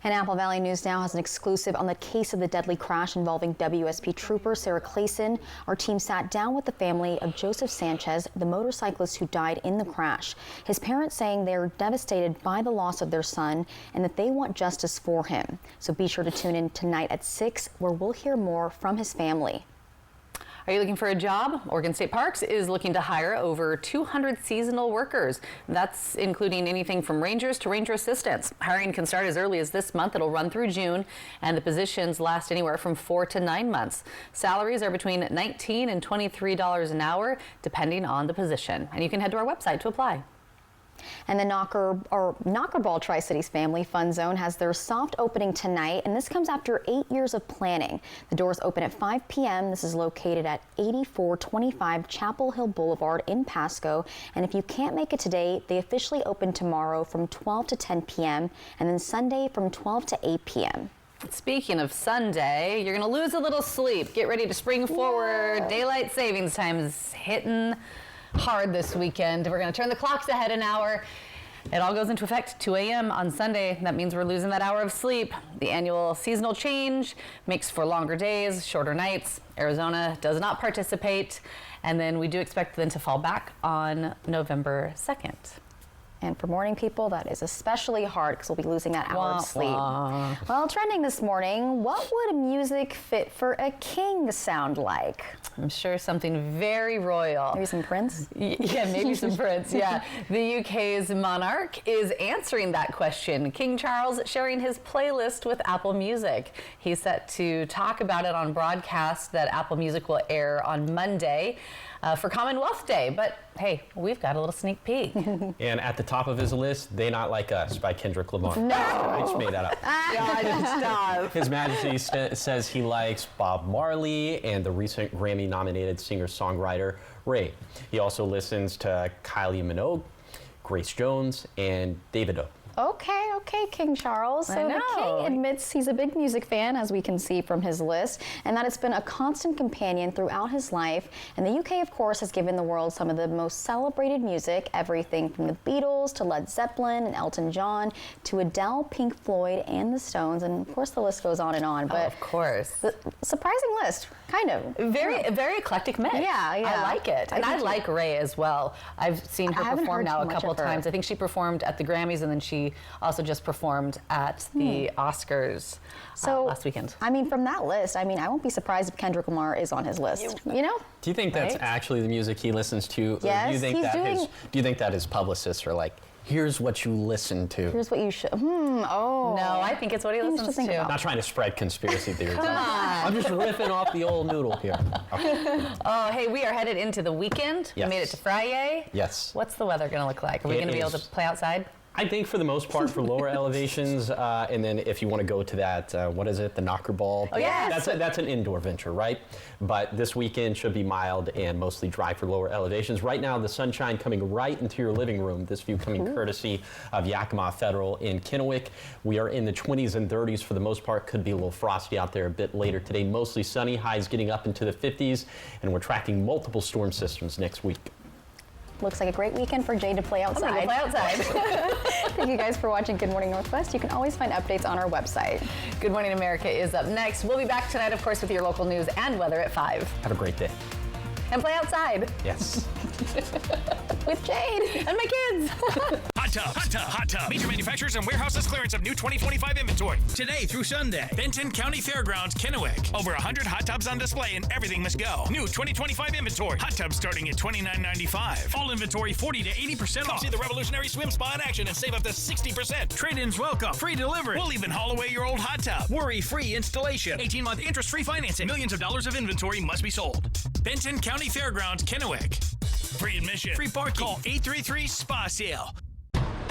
And Apple Valley News Now has an exclusive on the case of the deadly crash involving WSP trooper Sarah Clayson. Our team sat down with the family of Joseph Sanchez, the motorcyclist who died in the crash. His parents saying they're devastated by the loss of their son and that they want justice for him. So be sure to tune in tonight at 6, where we'll hear more from his family. Are you looking for a job? Oregon State Parks is looking to hire over 200 seasonal workers. That's including anything from rangers to ranger assistants. Hiring can start as early as this month. It'll run through June, and the positions last anywhere from 4 to 9 months. Salaries are between $19 and $23 an hour, depending on the position. And you can head to our website to apply. And the Knockerball Tri-Cities Family Fun Zone has their soft opening tonight, and this comes after 8 years of planning. The doors open at 5 p.m. This is located at 8425 Chapel Hill Boulevard in Pasco. And if you can't make it today, they officially open tomorrow from 12 to 10 p.m. and then Sunday from 12 to 8 p.m. Speaking of Sunday, you're going to lose a little sleep. Get ready to spring forward. Yeah. Daylight savings time is hitting hard this weekend. We're going to turn the clocks ahead an hour. It all goes into effect 2 a.m. on Sunday. That means we're losing that hour of sleep. The annual seasonal change makes for longer days, shorter nights. Arizona does not participate. And then we do expect them to fall back on November 2nd. And for morning people, that is especially hard because we'll be losing that hour of sleep. Well, trending this morning, what would music fit for a king sound like? I'm sure something very royal. Maybe some Prince? Yeah, maybe some Prince, yeah. The UK's monarch is answering that question. King Charles sharing his playlist with Apple Music. He's set to talk about it on broadcast that Apple Music will air on Monday for Commonwealth Day. But hey, we've got a little sneak peek. And at the top of his list, They Not Like Us by Kendrick Lamar. No! I just made that up. Stop. His Majesty says he likes Bob Marley and the recent Grammy-nominated singer-songwriter Ray. He also listens to Kylie Minogue, Grace Jones, and Davido. Okay, King Charles. So the king admits he's a big music fan, as we can see from his list, and that it's been a constant companion throughout his life. And the UK, of course, has given the world some of the most celebrated music, everything from the Beatles to Led Zeppelin and Elton John to Adele, Pink Floyd, and the Stones. And of course, the list goes on and on. But of course, surprising list, kind of. Very eclectic mix. Yeah. I like it, and I like Ray as well. I've seen her perform now a couple of times. I think she performed at the Grammys, and then she also just performed at the Oscars last weekend. I mean, from that list, I won't be surprised if Kendrick Lamar is on his list. You know? Do you think that's actually the music he listens to? Yes, or do you think that his publicists are like, here's what you listen to? Here's what you should. No, I think it's what he listens to. I'm not trying to spread conspiracy theories. Come on. I'm just riffing off the old noodle here. Okay. Oh, hey, we are headed into the weekend. Yes. We made it to Friday. Yes. What's the weather going to look like? Are we going to be able to play outside? I think for the most part for lower elevations, and then if you want to go to that, what is it, the Knockerball? Oh, yes. That's an indoor venture, right? But this weekend should be mild and mostly dry for lower elevations. Right now, the sunshine coming right into your living room. This view coming courtesy of Yakima Federal in Kennewick. We are in the 20s and 30s for the most part. Could be a little frosty out there a bit later today. Mostly sunny, highs getting up into the 50s, and we're tracking multiple storm systems next week. Looks like a great weekend for Jade to play outside. I'm gonna go play outside. Thank you guys for watching Good Morning Northwest. You can always find updates on our website. Good Morning America is up next. We'll be back tonight, of course, with your local news and weather at 5. Have a great day. And play outside. Yes. With Jade and my kids. Hot Tub, Hot Tub, Hot Tub. Major manufacturers and warehouses clearance of new 2025 inventory. Today through Sunday. Benton County Fairgrounds, Kennewick. Over 100 hot tubs on display and everything must go. New 2025 inventory. Hot tubs starting at $29.95. All inventory 40 to 80% off. See the revolutionary swim spa in action and save up to 60%. Trade-ins welcome. Free delivery. We'll even haul away your old hot tub. Worry-free installation. 18-month interest-free financing. Millions of dollars of inventory must be sold. Benton County Fairgrounds, Kennewick. Free admission. Free parking. Call 833-SPA-SALE.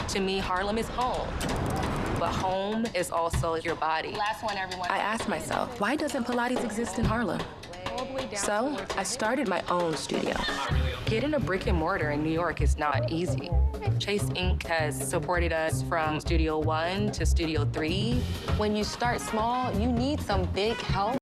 To me, Harlem is home. But home is also your body. Last one, everyone. I asked myself, why doesn't Pilates exist in Harlem? So I started my own studio. Getting a brick and mortar in New York is not easy. Chase Inc. has supported us from Studio 1 to Studio 3. When you start small, you need some big help.